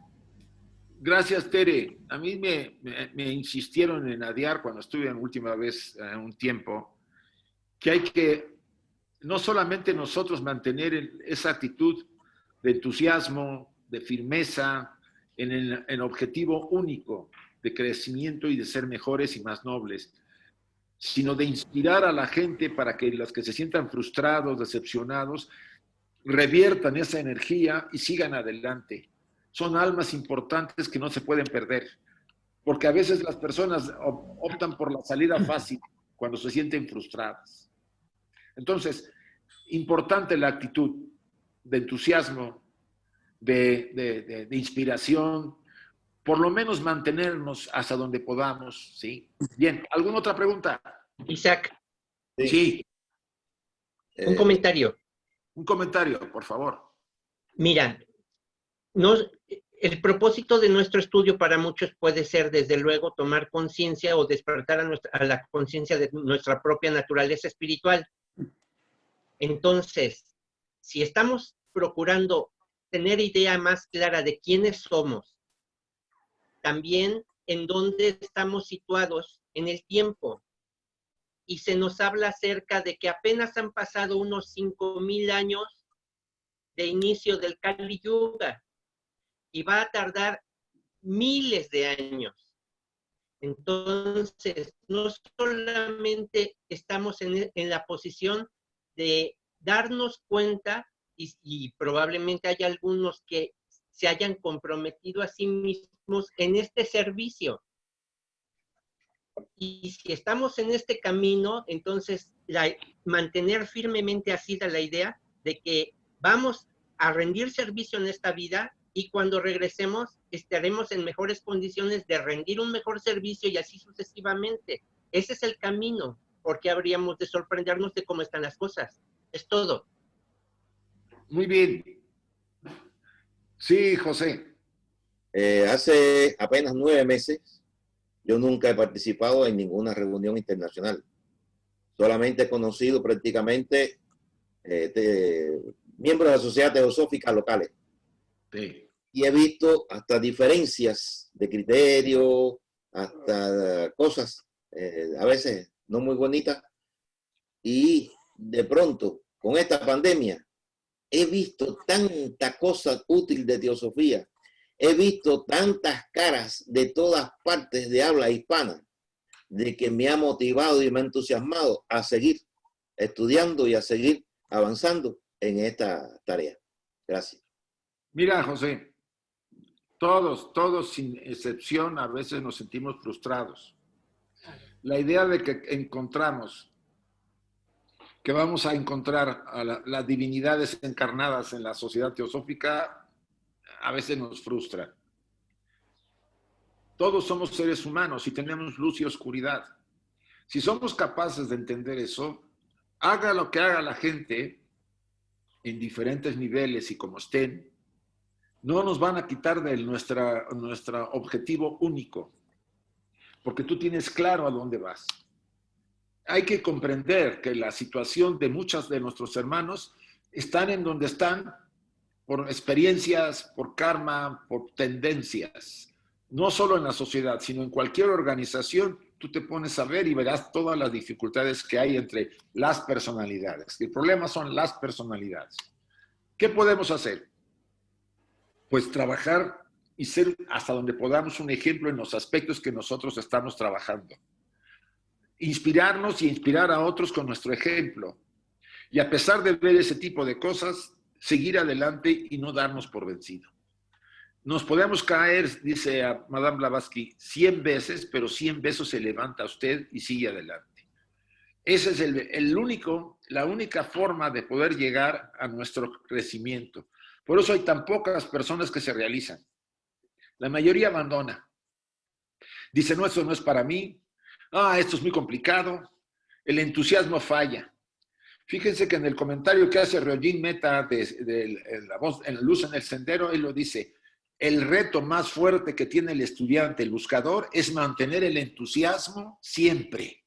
gracias, Tere. A mí me insistieron en ADIAR cuando estuve en última vez un tiempo, que hay que no solamente nosotros mantener esa actitud de entusiasmo, de firmeza, en el objetivo único de crecimiento y de ser mejores y más nobles, sino de inspirar a la gente para que los que se sientan frustrados, decepcionados, reviertan esa energía y sigan adelante. Son almas importantes que no se pueden perder, porque a veces las personas optan por la salida fácil cuando se sienten frustradas. Entonces, importante la actitud de entusiasmo, de inspiración, por lo menos mantenernos hasta donde podamos, ¿sí? Bien, ¿alguna otra pregunta? Isaac. Sí. Un comentario. Un comentario, por favor. Mira, el propósito de nuestro estudio para muchos puede ser, desde luego, tomar conciencia o despertar a la conciencia de nuestra propia naturaleza espiritual. Entonces, si estamos procurando tener idea más clara de quiénes somos también en dónde estamos situados en el tiempo. Y se nos habla acerca de que apenas han pasado unos 5,000 años de inicio del Kali Yuga y va a tardar miles de años. Entonces, no solamente estamos en la posición de darnos cuenta, y probablemente hay algunos que se hayan comprometido a sí mismos en este servicio. Y si estamos en este camino, entonces mantener firmemente asida la idea de que vamos a rendir servicio en esta vida y cuando regresemos estaremos en mejores condiciones de rendir un mejor servicio y así sucesivamente. Ese es el camino, porque habríamos de sorprendernos de cómo están las cosas. Es todo. Muy bien. Sí, José. Hace apenas 9 meses, yo nunca he participado en ninguna reunión internacional. Solamente he conocido prácticamente miembros de la sociedad teosófica locales. Sí. Y he visto hasta diferencias de criterio, hasta cosas a veces no muy bonitas. Y de pronto, con esta pandemia, he visto tanta cosa útil de teosofía. He visto tantas caras de todas partes de habla hispana, de que me ha motivado y me ha entusiasmado a seguir estudiando y a seguir avanzando en esta tarea. Gracias. Mira, José, todos sin excepción a veces nos sentimos frustrados. La idea de que encontramos, que vamos a encontrar a las divinidades encarnadas en la sociedad teosófica, a veces nos frustra. Todos somos seres humanos y tenemos luz y oscuridad. Si somos capaces de entender eso, haga lo que haga la gente en diferentes niveles y como estén, no nos van a quitar de nuestro objetivo único, porque tú tienes claro a dónde vas. Hay que comprender que la situación de muchos de nuestros hermanos están en donde están por experiencias, por karma, por tendencias. No solo en la sociedad, sino en cualquier organización, tú te pones a ver y verás todas las dificultades que hay entre las personalidades. El problema son las personalidades. ¿Qué podemos hacer? Pues trabajar y ser hasta donde podamos un ejemplo en los aspectos que nosotros estamos trabajando. Inspirarnos y inspirar a otros con nuestro ejemplo. Y a pesar de ver ese tipo de cosas, seguir adelante y no darnos por vencido. Nos podemos caer, dice a Madame Blavatsky, 100 veces, pero 100 veces se levanta usted y sigue adelante. Esa es la única forma de poder llegar a nuestro crecimiento. Por eso hay tan pocas personas que se realizan. La mayoría abandona. Dice, no, esto no es para mí. Esto es muy complicado. El entusiasmo falla. Fíjense que en el comentario que hace Ryojin Mehta de la voz en la luz en el sendero, él lo dice, el reto más fuerte que tiene el estudiante, el buscador, es mantener el entusiasmo siempre.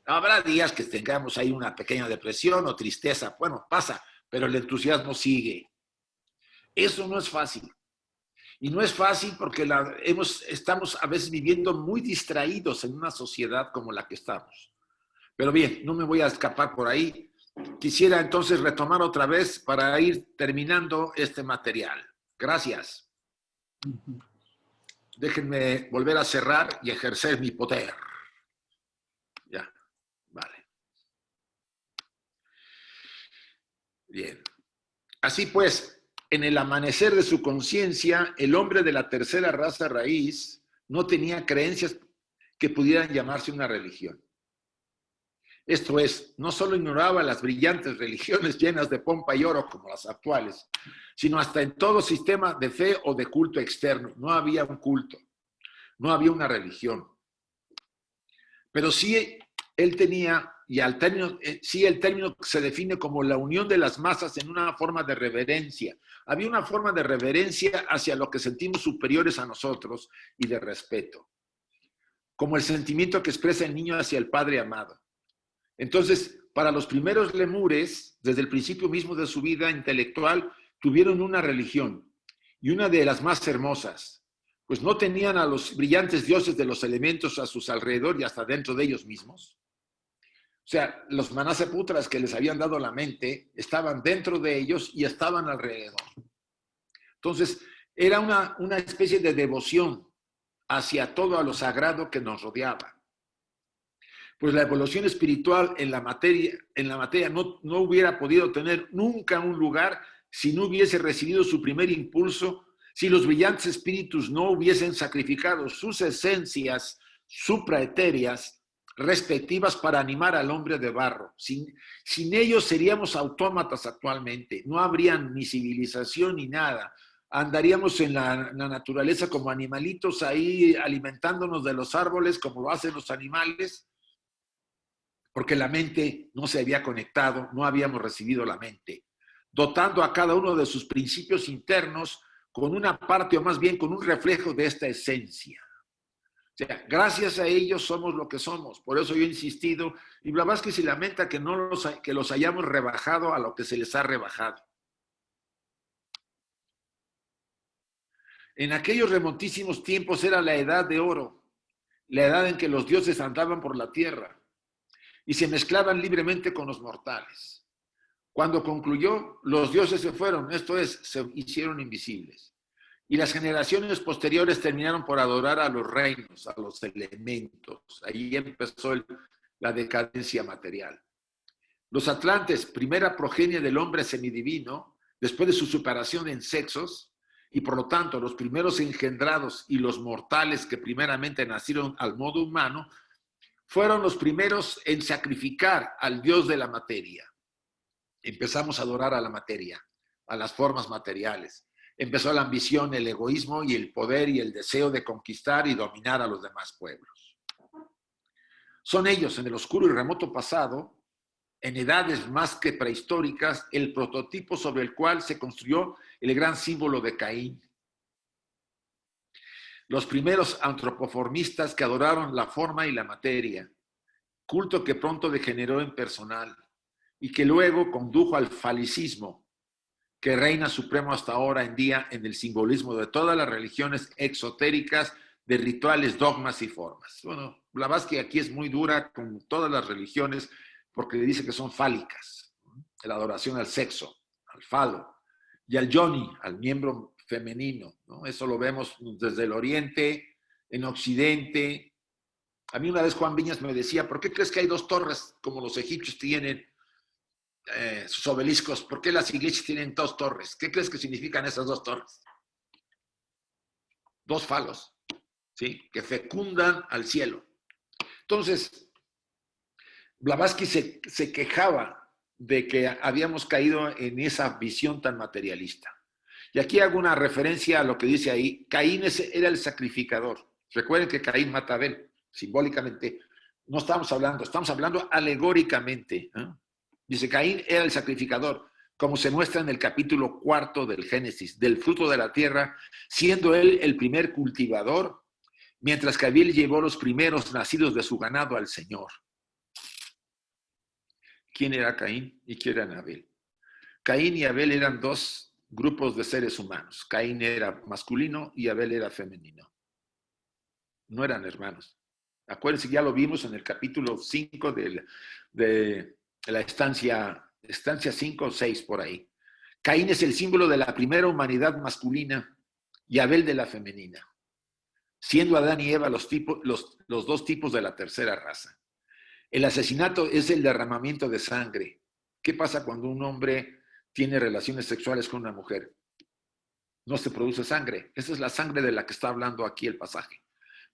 Habrá días que tengamos ahí una pequeña depresión o tristeza, bueno, pasa, pero el entusiasmo sigue. Eso no es fácil. Y no es fácil porque estamos a veces viviendo muy distraídos en una sociedad como la que estamos. Pero bien, no me voy a escapar por ahí. Quisiera entonces retomar otra vez para ir terminando este material. Gracias. Déjenme volver a cerrar y ejercer mi poder. Ya, vale. Bien. Así pues, en el amanecer de su conciencia, el hombre de la tercera raza raíz no tenía creencias que pudieran llamarse una religión. Esto es, no solo ignoraba las brillantes religiones llenas de pompa y oro como las actuales, sino hasta en todo sistema de fe o de culto externo. No había un culto, no había una religión. Pero sí él tenía, y el término se define como la unión de las masas en una forma de reverencia. Había una forma de reverencia hacia lo que sentimos superiores a nosotros y de respeto, como el sentimiento que expresa el niño hacia el padre amado. Entonces, para los primeros lemures, desde el principio mismo de su vida intelectual, tuvieron una religión, y una de las más hermosas, pues no tenían a los brillantes dioses de los elementos a sus alrededor y hasta dentro de ellos mismos. O sea, los manasaputras que les habían dado la mente estaban dentro de ellos y estaban alrededor. Entonces, era una especie de devoción hacia todo a lo sagrado que nos rodeaba. Pues la evolución espiritual en la materia no hubiera podido tener nunca un lugar si no hubiese recibido su primer impulso, si los brillantes espíritus no hubiesen sacrificado sus esencias supraetéreas respectivas para animar al hombre de barro. Sin ellos seríamos autómatas actualmente, no habría ni civilización ni nada. Andaríamos en la naturaleza como animalitos ahí alimentándonos de los árboles como lo hacen los animales, porque la mente no se había conectado, no habíamos recibido la mente, dotando a cada uno de sus principios internos con una parte o más bien con un reflejo de esta esencia. O sea, gracias a ellos somos lo que somos. Por eso yo he insistido, y Blavatsky se lamenta que los hayamos rebajado a lo que se les ha rebajado. En aquellos remontísimos tiempos era la edad de oro, la edad en que los dioses andaban por la tierra y se mezclaban libremente con los mortales. Cuando concluyó, los dioses se fueron, esto es, se hicieron invisibles. Y las generaciones posteriores terminaron por adorar a los reinos, a los elementos. Ahí empezó la decadencia material. Los atlantes, primera progenie del hombre semidivino, después de su separación en sexos, y por lo tanto los primeros engendrados y los mortales que primeramente nacieron al modo humano, fueron los primeros en sacrificar al dios de la materia. Empezamos a adorar a la materia, a las formas materiales. Empezó la ambición, el egoísmo y el poder y el deseo de conquistar y dominar a los demás pueblos. Son ellos, en el oscuro y remoto pasado, en edades más que prehistóricas, el prototipo sobre el cual se construyó el gran símbolo de Caín. Los primeros antropoformistas que adoraron la forma y la materia, culto que pronto degeneró en personal y que luego condujo al falicismo, que reina supremo hasta ahora en día en el simbolismo de todas las religiones exotéricas de rituales, dogmas y formas. Bueno, Blavatsky aquí es muy dura con todas las religiones porque dice que son fálicas. La adoración al sexo, al falo, y al yoni, al miembro femenino, ¿no? Eso lo vemos desde el Oriente, en Occidente. A mí una vez Juan Viñas me decía, ¿por qué crees que hay dos torres como los egipcios tienen sus obeliscos? ¿Por qué las iglesias tienen dos torres? ¿Qué crees que significan esas dos torres? Dos falos, ¿sí? Que fecundan al cielo. Entonces, Blavatsky se quejaba de que habíamos caído en esa visión tan materialista. Y aquí hago una referencia a lo que dice ahí. Caín era el sacrificador. Recuerden que Caín mata a Abel, simbólicamente. No estamos hablando alegóricamente, ¿eh? Dice, Caín era el sacrificador, como se muestra en el capítulo 4 del Génesis, del fruto de la tierra, siendo él el primer cultivador, mientras que Abel llevó los primeros nacidos de su ganado al Señor. ¿Quién era Caín y quién era Abel? Caín y Abel eran dos grupos de seres humanos. Caín era masculino y Abel era femenino. No eran hermanos. Acuérdense, ya lo vimos en el capítulo 5 de la estancia 5 o 6 por ahí. Caín es el símbolo de la primera humanidad masculina y Abel de la femenina, siendo Adán y Eva los dos tipos de la tercera raza. El asesinato es el derramamiento de sangre. ¿Qué pasa cuando un hombre tiene relaciones sexuales con una mujer? No se produce sangre. Esa es la sangre de la que está hablando aquí el pasaje.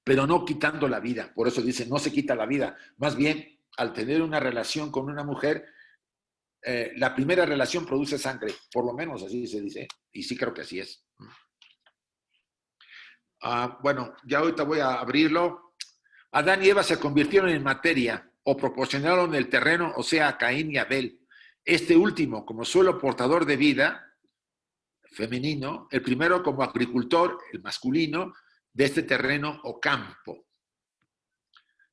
Pero no quitando la vida. Por eso dice, no se quita la vida. Más bien, al tener una relación con una mujer, la primera relación produce sangre. Por lo menos así se dice. Y sí creo que así es. Bueno, ya ahorita voy a abrirlo. Adán y Eva se convirtieron en materia o proporcionaron el terreno, o sea, a Caín y Abel. Este último como suelo portador de vida, femenino, el primero como agricultor, el masculino, de este terreno o campo.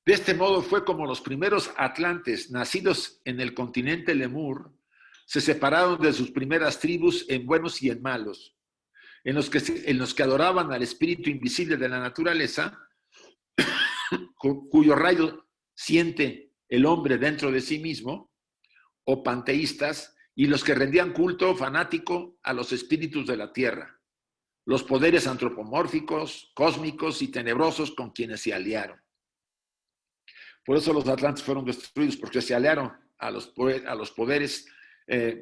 De este modo fue como los primeros atlantes, nacidos en el continente Lemur, se separaron de sus primeras tribus en buenos y en malos. en los que adoraban al espíritu invisible de la naturaleza, cuyo rayo siente el hombre dentro de sí mismo, o panteístas, y los que rendían culto fanático a los espíritus de la tierra, los poderes antropomórficos, cósmicos y tenebrosos con quienes se aliaron. Por eso los atlantes fueron destruidos, porque se aliaron a los poderes,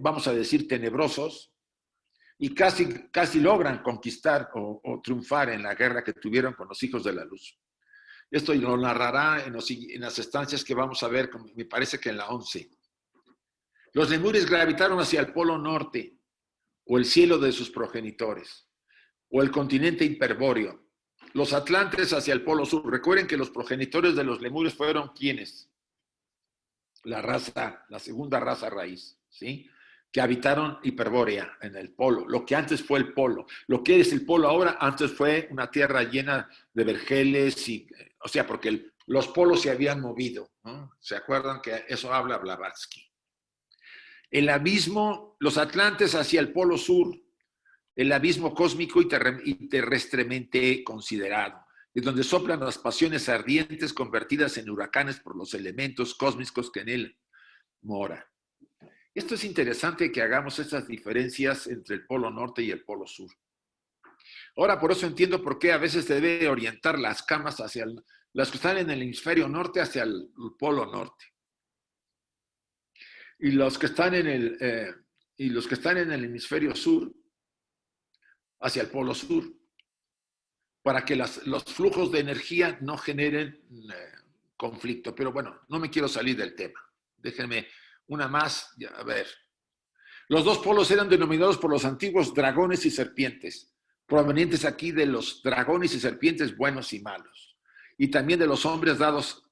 vamos a decir, tenebrosos, y casi logran conquistar o triunfar en la guerra que tuvieron con los hijos de la luz. Esto lo narrará en las estancias que vamos a ver, me parece que en la 11. Los lemures gravitaron hacia el polo norte, o el cielo de sus progenitores, o el continente hiperbóreo. Los atlantes hacia el polo sur. Recuerden que los progenitores de los lemures fueron ¿quiénes? La segunda raza raíz, ¿sí? Que habitaron Hiperbórea, en el polo, lo que antes fue el polo. Lo que es el polo ahora, antes fue una tierra llena de vergeles, o sea, porque los polos se habían movido, ¿no? ¿Se acuerdan que eso habla Blavatsky? El abismo, los atlantes hacia el polo sur, el abismo cósmico y terrestremente considerado, de donde soplan las pasiones ardientes convertidas en huracanes por los elementos cósmicos que en él moran. Esto es interesante que hagamos estas diferencias entre el polo norte y el polo sur. Ahora, por eso entiendo por qué a veces se debe orientar las camas hacia las que están en el hemisferio norte hacia el polo norte. Y los que están en el hemisferio sur hacia el polo sur, para que los flujos de energía no generen conflicto. Pero bueno, no me quiero salir del tema. Déjenme una más, a ver. Los dos polos eran denominados por los antiguos dragones y serpientes, provenientes aquí de los dragones y serpientes buenos y malos, y también de los nombres dados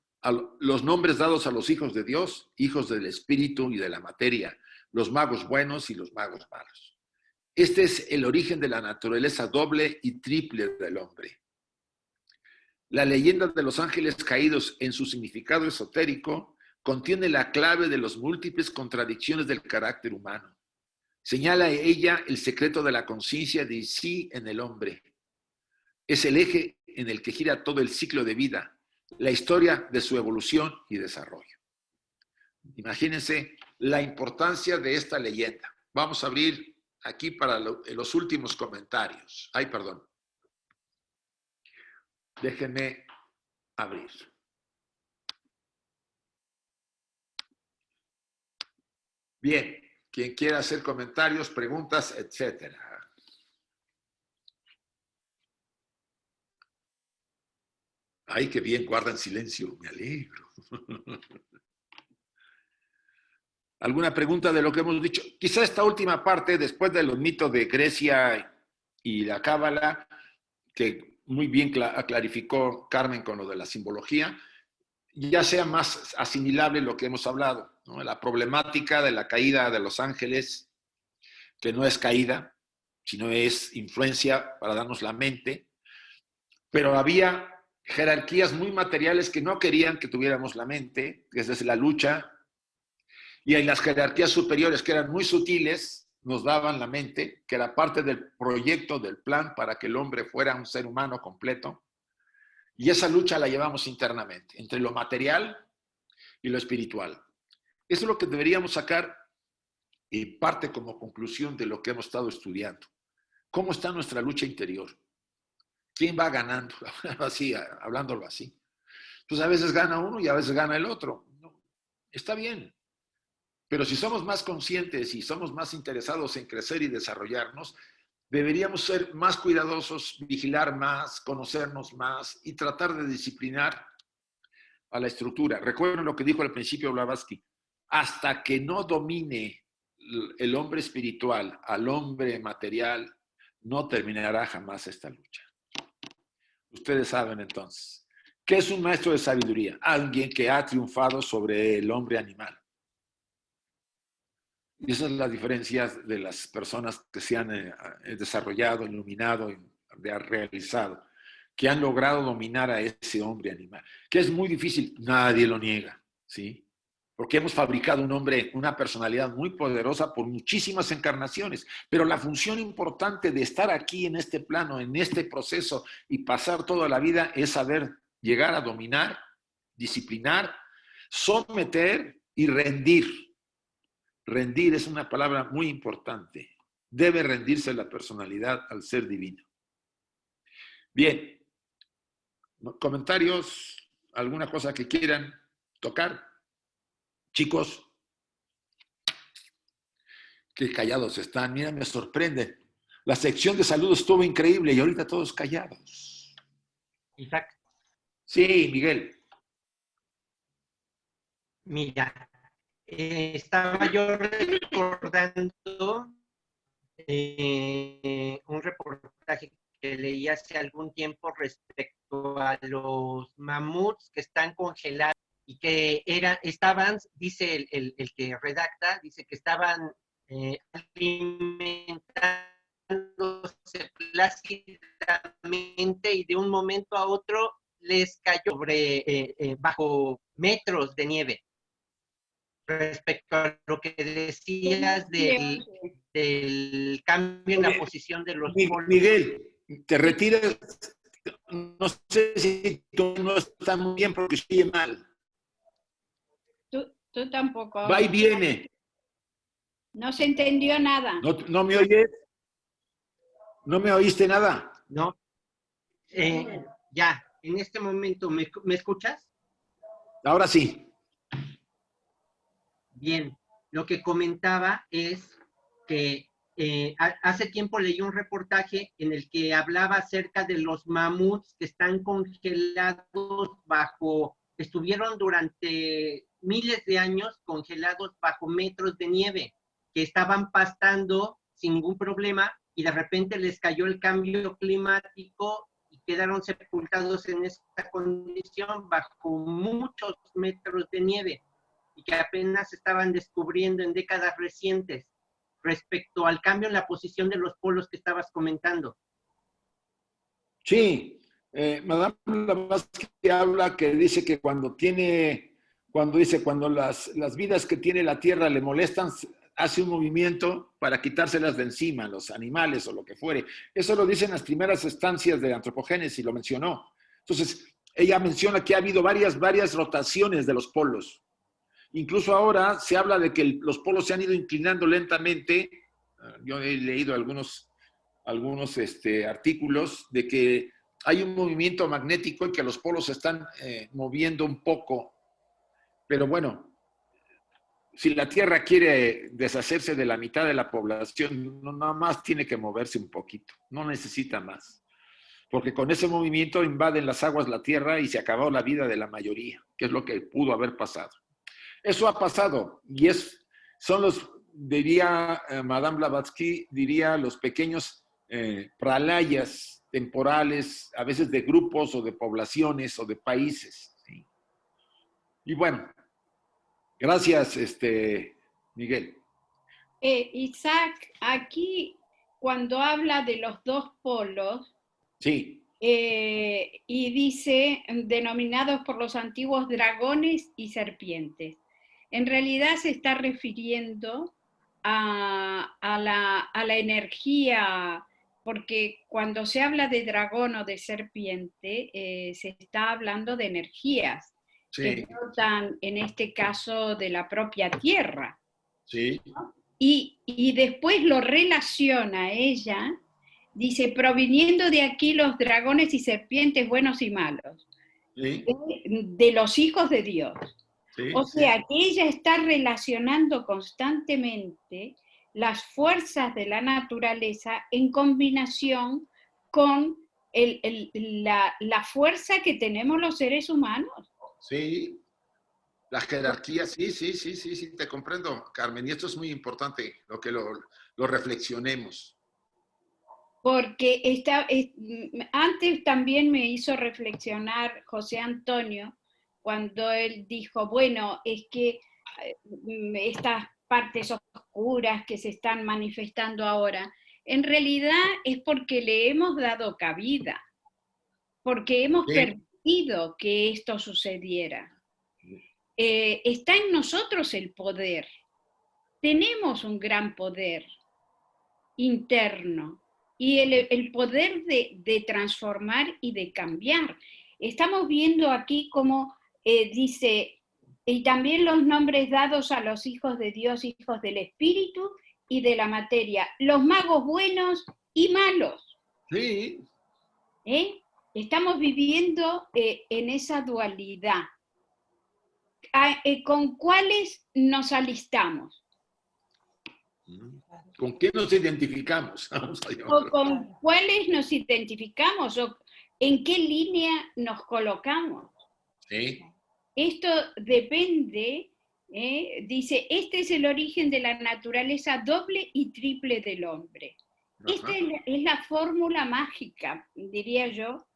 a los hijos de Dios, hijos del espíritu y de la materia, los magos buenos y los magos malos. Este es el origen de la naturaleza doble y triple del hombre. La leyenda de los ángeles caídos, en su significado esotérico, contiene la clave de las múltiples contradicciones del carácter humano. Señala ella el secreto de la conciencia de sí en el hombre. Es el eje en el que gira todo el ciclo de vida, la historia de su evolución y desarrollo. Imagínense la importancia de esta leyenda. Vamos a abrir aquí para los últimos comentarios. Ay, perdón. Déjenme abrir. Bien, quien quiera hacer comentarios, preguntas, etcétera. Ay, qué bien, guardan silencio, me alegro. ¿Alguna pregunta de lo que hemos dicho? Quizá esta última parte, después de los mitos de Grecia y la Cábala, que muy bien clarificó Carmen con lo de la simbología, ya sea más asimilable lo que hemos hablado, ¿no? La problemática de la caída de los ángeles, que no es caída, sino es influencia para darnos la mente, pero había jerarquías muy materiales que no querían que tuviéramos la mente, que es desde la lucha, y en las jerarquías superiores, que eran muy sutiles, nos daban la mente, que era parte del proyecto, del plan para que el hombre fuera un ser humano completo. Y esa lucha la llevamos internamente, entre lo material y lo espiritual. Eso es lo que deberíamos sacar y parte como conclusión de lo que hemos estado estudiando. ¿Cómo está nuestra lucha interior? ¿Quién va ganando? Así, hablándolo así. Pues a veces gana uno y a veces gana el otro. No, está bien. Pero si somos más conscientes y somos más interesados en crecer y desarrollarnos, deberíamos ser más cuidadosos, vigilar más, conocernos más y tratar de disciplinar a la estructura. Recuerden lo que dijo al principio Blavatsky. Hasta que no domine el hombre espiritual al hombre material, no terminará jamás esta lucha. Ustedes saben entonces, ¿qué es un maestro de sabiduría? Alguien que ha triunfado sobre el hombre animal. Y esa es la diferencia de las personas que se han desarrollado, iluminado, realizado, que han logrado dominar a ese hombre animal, que es muy difícil, nadie lo niega, ¿sí? porque hemos fabricado un hombre, una personalidad muy poderosa por muchísimas encarnaciones, pero la función importante de estar aquí en este plano, en este proceso y pasar toda la vida es saber llegar a dominar, disciplinar, someter y rendir. Rendir es una palabra muy importante. Debe rendirse la personalidad al ser divino. Bien, comentarios, alguna cosa que quieran tocar. Chicos, qué callados están. Mira, me sorprende. La sección de salud estuvo increíble y ahorita todos callados. Isaac, Sí, Miguel. mira, estaba yo recordando un reportaje que leí hace algún tiempo respecto a los mamuts que están congelados y que estaban, dice el que redacta, dice que estaban alimentándose plácidamente y de un momento a otro les cayó bajo metros de nieve. Respecto a lo que decías del cambio en la posición de los polos. Miguel, te retiras. No sé si tú no estás muy bien porque sigue mal. Tú tampoco. Va y viene. No se entendió nada. ¿No me oyes? ¿No me oíste nada? No. Ya, en este momento, ¿me escuchas? Ahora sí. Bien, lo que comentaba es que hace tiempo leí un reportaje en el que hablaba acerca de los mamuts que están congelados estuvieron durante miles de años congelados bajo metros de nieve, que estaban pastando sin ningún problema y de repente les cayó el cambio climático y quedaron sepultados en esta condición bajo muchos metros de nieve y que apenas estaban descubriendo en décadas recientes respecto al cambio en la posición de los polos que estabas comentando. Sí, Madame Blavatsky habla que dice que cuando las vidas que tiene la Tierra le molestan, hace un movimiento para quitárselas de encima, los animales o lo que fuere. Eso lo dicen las primeras estancias de antropogénesis, lo mencionó. Entonces, ella menciona que ha habido varias rotaciones de los polos. Incluso ahora se habla de que los polos se han ido inclinando lentamente. Yo he leído algunos artículos de que hay un movimiento magnético y que los polos se están moviendo un poco. Pero bueno, si la Tierra quiere deshacerse de la mitad de la población, no, nada más tiene que moverse un poquito, no necesita más. Porque con ese movimiento invaden las aguas la Tierra y se acabó la vida de la mayoría, que es lo que pudo haber pasado. Eso ha pasado y diría Madame Blavatsky, diría los pequeños pralayas temporales, a veces de grupos o de poblaciones o de países. ¿Sí? Y bueno, gracias, Miguel. Isaac, aquí cuando habla de los dos polos, sí. Y dice, denominados por los antiguos dragones y serpientes. En realidad se está refiriendo a la energía, porque cuando se habla de dragón o de serpiente, se está hablando de energías que brotan, en este caso, de la propia tierra. Sí. ¿No? Y después lo relaciona ella, dice, proviniendo de aquí los dragones y serpientes buenos y malos, sí. de los hijos de Dios. Sí, o sea, que ella está relacionando constantemente las fuerzas de la naturaleza en combinación con la fuerza que tenemos los seres humanos. Sí, la jerarquía, sí, te comprendo, Carmen, y esto es muy importante, que lo reflexionemos. Porque antes también me hizo reflexionar José Antonio, cuando él dijo, bueno, es que estas partes oscuras que se están manifestando ahora, en realidad es porque le hemos dado cabida, porque hemos permitido que esto sucediera. está en nosotros el poder. Tenemos un gran poder interno y el poder de transformar y de cambiar. Estamos viendo aquí como dice, y también los nombres dados a los hijos de Dios, hijos del Espíritu y de la materia, los magos buenos y malos. Sí. Estamos viviendo en esa dualidad. ¿Con cuáles nos alistamos? ¿Con qué nos identificamos? ¿O con cuáles nos identificamos? ¿O en qué línea nos colocamos? Sí. Esto depende, dice, este es el origen de la naturaleza doble y triple del hombre. Esta es la fórmula mágica, diría yo,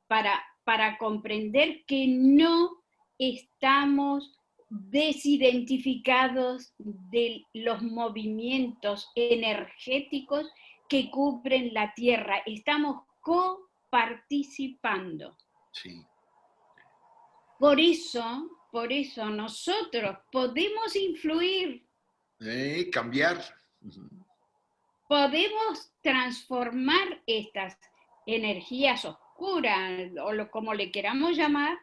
para comprender que no estamos desidentificados de los movimientos energéticos que cubren la Tierra. Estamos coparticipando. Sí. Por eso nosotros podemos influir. Cambiar. Podemos transformar estas energías oscuras, o como le queramos llamar,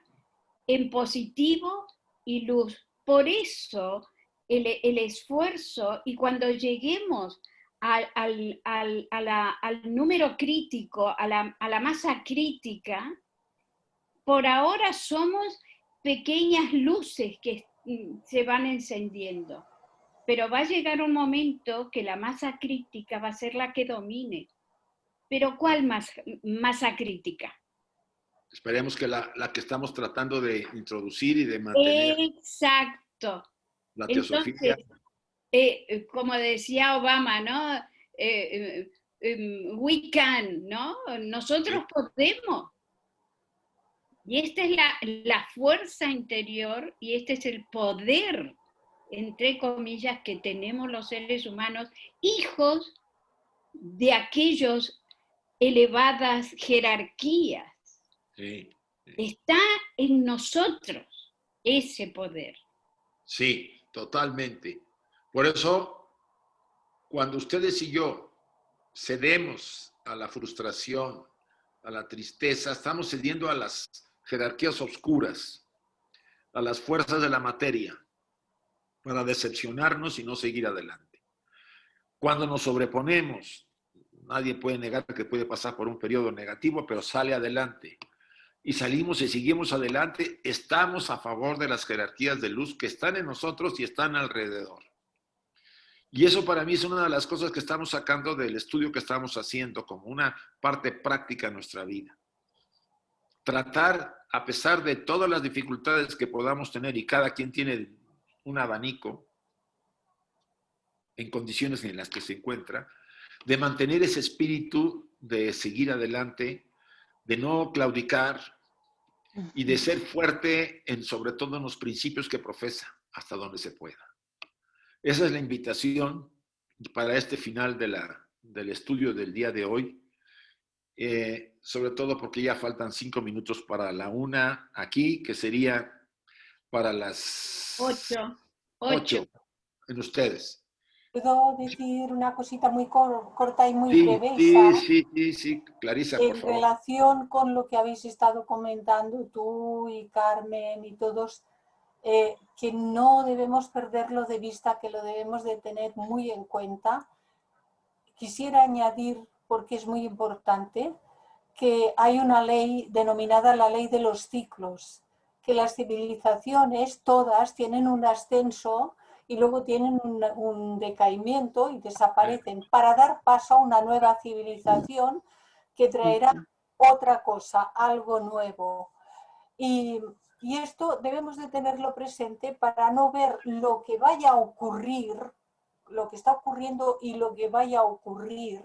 en positivo y luz. Por eso el esfuerzo, y cuando lleguemos al número crítico, a la masa crítica, por ahora somos pequeñas luces que se van encendiendo. Pero va a llegar un momento que la masa crítica va a ser la que domine. ¿Pero cuál masa crítica? Esperemos que la que estamos tratando de introducir y de mantener. Exacto. La teosofía. Entonces, como decía Obama, ¿no? We can, ¿no? Nosotros podemos. Y esta es la fuerza interior y este es el poder, entre comillas, que tenemos los seres humanos, hijos de aquellos elevadas jerarquías. Sí. Está en nosotros ese poder. Sí, totalmente. Por eso, cuando ustedes y yo cedemos a la frustración, a la tristeza, estamos cediendo a las jerarquías oscuras, a las fuerzas de la materia, para decepcionarnos y no seguir adelante. Cuando nos sobreponemos, nadie puede negar que puede pasar por un periodo negativo, pero sale adelante. Y salimos y seguimos adelante, estamos a favor de las jerarquías de luz que están en nosotros y están alrededor. Y eso para mí es una de las cosas que estamos sacando del estudio que estamos haciendo como una parte práctica en nuestra vida. Tratar, a pesar de todas las dificultades que podamos tener, y cada quien tiene un abanico en condiciones en las que se encuentra, de mantener ese espíritu de seguir adelante, de no claudicar y de ser fuerte sobre todo en los principios que profesa, hasta donde se pueda. Esa es la invitación para este final del estudio del día de hoy, sobre todo porque ya faltan 5 minutos para la 1 aquí, que sería para las 8 en ustedes. ¿Puedo decir una cosita muy corta y muy breve? Sí, Clarisa, por favor. En relación con lo que habéis estado comentando tú y Carmen y todos, que no debemos perderlo de vista, que lo debemos de tener muy en cuenta. Quisiera añadir, porque es muy importante, que hay una ley denominada la ley de los ciclos, que las civilizaciones todas tienen un ascenso y luego tienen un decaimiento y desaparecen para dar paso a una nueva civilización que traerá otra cosa, algo nuevo. Y esto debemos de tenerlo presente para no ver lo que vaya a ocurrir, lo que está ocurriendo y lo que vaya a ocurrir,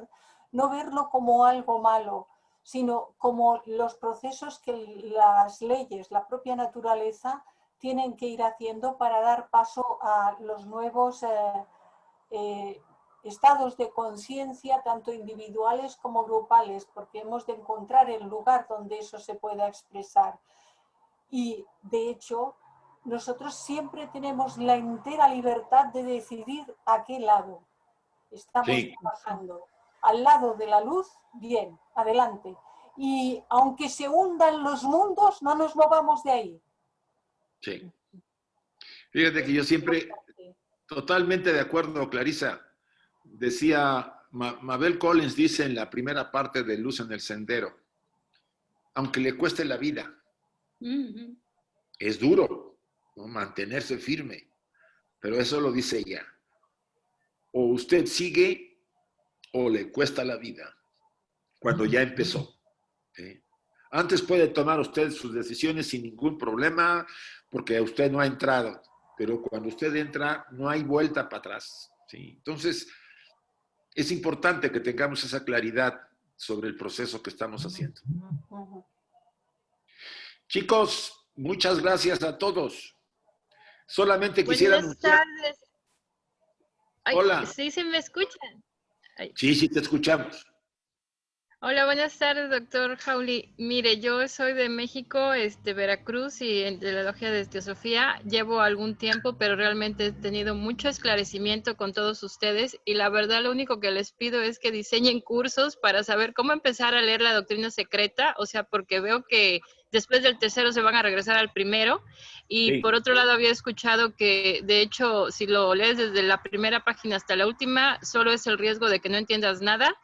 no verlo como algo malo, sino como los procesos que las leyes, la propia naturaleza, tienen que ir haciendo para dar paso a los nuevos estados de conciencia, tanto individuales como grupales, porque hemos de encontrar el lugar donde eso se pueda expresar. Y, de hecho, nosotros siempre tenemos la entera libertad de decidir a qué lado estamos trabajando. Al lado de la luz, bien, adelante. Y aunque se hundan los mundos, no nos movamos de ahí. Sí. Fíjate que yo siempre, totalmente de acuerdo, Clarisa, decía, Mabel Collins dice en la primera parte de Luz en el Sendero, aunque le cueste la vida, es duro, ¿no?, mantenerse firme, pero eso lo dice ella. O usted sigue o le cuesta la vida cuando ya empezó. ¿Sí? Antes puede tomar usted sus decisiones sin ningún problema porque usted no ha entrado, pero cuando usted entra no hay vuelta para atrás. ¿Sí? Entonces, es importante que tengamos esa claridad sobre el proceso que estamos haciendo. Chicos, muchas gracias a todos. Solamente quisiera anunciar... Buenas tardes. Ay, hola. ¿Sí se me escuchan? Ay. Sí, sí, te escuchamos. Hola, buenas tardes, doctor Jauli. Mire, yo soy de México, Veracruz, y de la Logia de Teosofía. Llevo algún tiempo, pero realmente he tenido mucho esclarecimiento con todos ustedes, y la verdad lo único que les pido es que diseñen cursos para saber cómo empezar a leer la doctrina secreta, o sea, porque veo que después del tercero se van a regresar al primero, y Sí. por otro lado había escuchado que, de hecho, si lo lees desde la primera página hasta la última, solo es el riesgo de que no entiendas nada.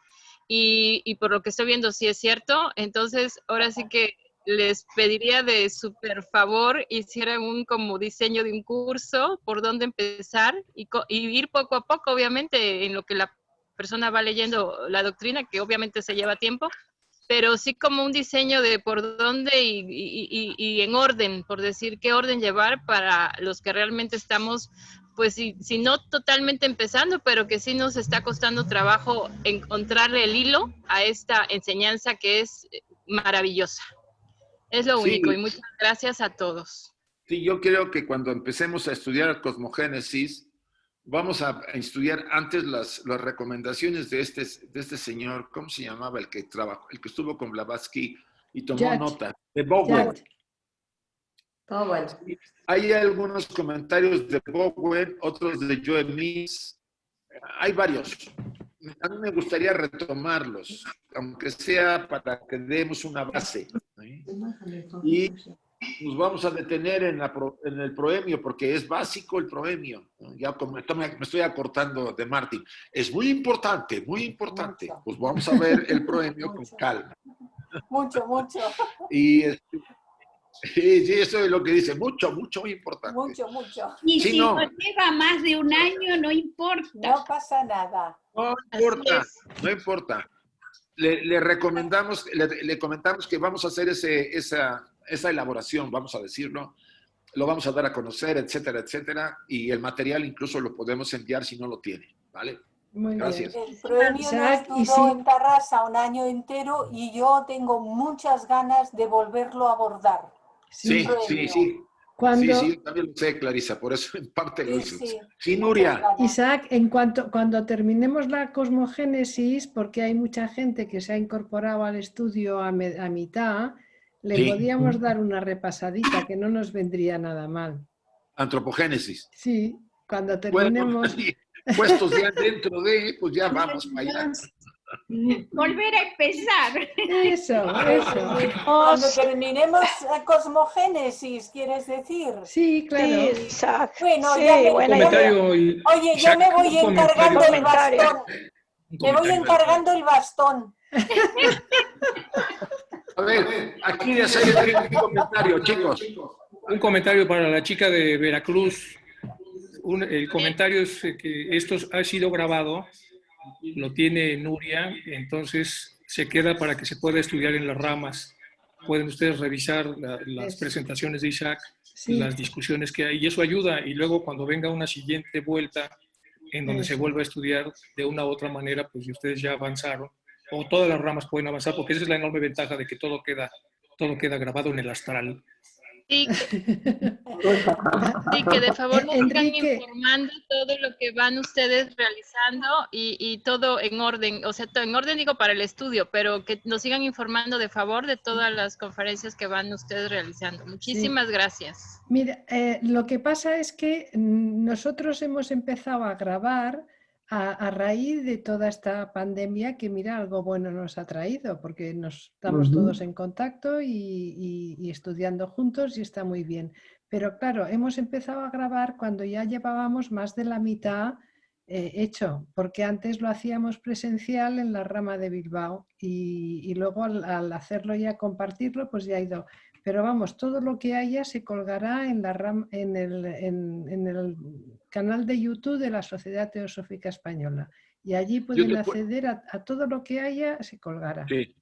Y por lo que estoy viendo sí es cierto. Entonces ahora sí que les pediría de súper favor hicieran un como diseño de un curso por dónde empezar y ir poco a poco, obviamente, en lo que la persona va leyendo la doctrina, que obviamente se lleva tiempo, pero sí como un diseño de por dónde y en orden, por decir qué orden llevar para los que realmente estamos, pues si no totalmente empezando, pero que sí nos está costando trabajo encontrarle el hilo a esta enseñanza que es maravillosa. Es lo único, y muchas gracias a todos. Sí, yo creo que cuando empecemos a estudiar cosmogénesis, vamos a estudiar antes las recomendaciones de este señor, ¿cómo se llamaba? El que trabajó, el que estuvo con Blavatsky y tomó nota, de Bowen. Hay algunos comentarios de Bowen, otros de Joe Mills. Hay varios. A mí me gustaría retomarlos, aunque sea para que demos una base. ¿Sí? Y nos vamos a detener en el proemio, porque es básico el proemio. Ya me estoy acortando de Martín. Es muy importante, muy importante. Pues vamos a ver el proemio con calma. Mucho. Y sí, eso es lo que dice. Mucho, muy importante. Mucho. Y sí, si nos lleva más de un año, no importa. No pasa nada. No importa. Le recomendamos, le comentamos que vamos a hacer esa elaboración, vamos a decirlo, lo vamos a dar a conocer, etcétera, etcétera, y el material incluso lo podemos enviar si no lo tiene, ¿vale? Muy gracias. Bien. El proemio nos duró en Tarrasa un año entero y yo tengo muchas ganas de volverlo a abordar. Sí. Cuando, sí, también lo sé, Clarisa, por eso en parte lo hice. Sí, Muchas Nuria. ganas. Isaac, cuando terminemos la cosmogénesis, porque hay mucha gente que se ha incorporado al estudio a mitad, le podíamos dar una repasadita, que no nos vendría nada mal. Antropogénesis. Sí, cuando terminemos... Bueno, puestos ya dentro de, pues ya vamos para allá. Volver a empezar. Eso. Cuando terminemos cosmogénesis, ¿quieres decir? Sí, claro. Sí, exacto. Bueno, sí, oye, yo me voy encargando el bastón. Me voy encargando el bastón. A ver, aquí ya se hay un comentario, chicos. Un comentario para la chica de Veracruz. El comentario es que esto ha sido grabado, lo tiene Nuria, entonces se queda para que se pueda estudiar en las ramas. Pueden ustedes revisar las presentaciones de Isaac, las discusiones que hay, y eso ayuda. Y luego cuando venga una siguiente vuelta en donde se vuelva a estudiar de una u otra manera, pues ustedes ya avanzaron, o todas las ramas pueden avanzar, porque esa es la enorme ventaja de que todo queda grabado en el astral. Sí, que de favor nos sigan informando todo lo que van ustedes realizando y todo en orden, o sea, todo en orden digo para el estudio, pero que nos sigan informando de favor de todas las conferencias que van ustedes realizando. Muchísimas gracias. Mira, lo que pasa es que nosotros hemos empezado a grabar a raíz de toda esta pandemia que, mira, algo bueno nos ha traído, porque estamos todos en contacto y estudiando juntos y está muy bien. Pero claro, hemos empezado a grabar cuando ya llevábamos más de la mitad hecho, porque antes lo hacíamos presencial en la rama de Bilbao y luego al hacerlo ya, compartirlo, pues ya ha ido. Pero vamos, todo lo que haya se colgará en el canal de YouTube de la Sociedad Teosófica Española. Y allí pueden acceder a todo lo que haya, se colgará. Sí.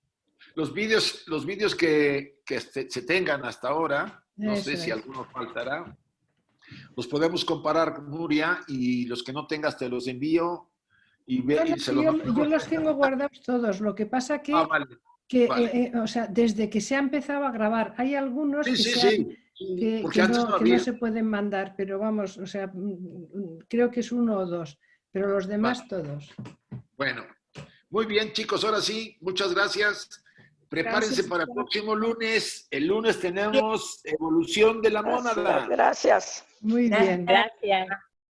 Los vídeos que se tengan hasta ahora, no sé si alguno faltará, los podemos comparar con Nuria, y los que no tengas te los envío. Yo los tengo guardados todos. Lo que pasa que... vale. O sea, desde que se ha empezado a grabar, hay algunos que no se pueden mandar, pero vamos, o sea, creo que es 1 o 2, pero los demás todos. Bueno, muy bien, chicos, ahora sí, muchas gracias. Prepárense para el próximo lunes. El lunes tenemos evolución de la mónada. Gracias. Muy bien. Gracias.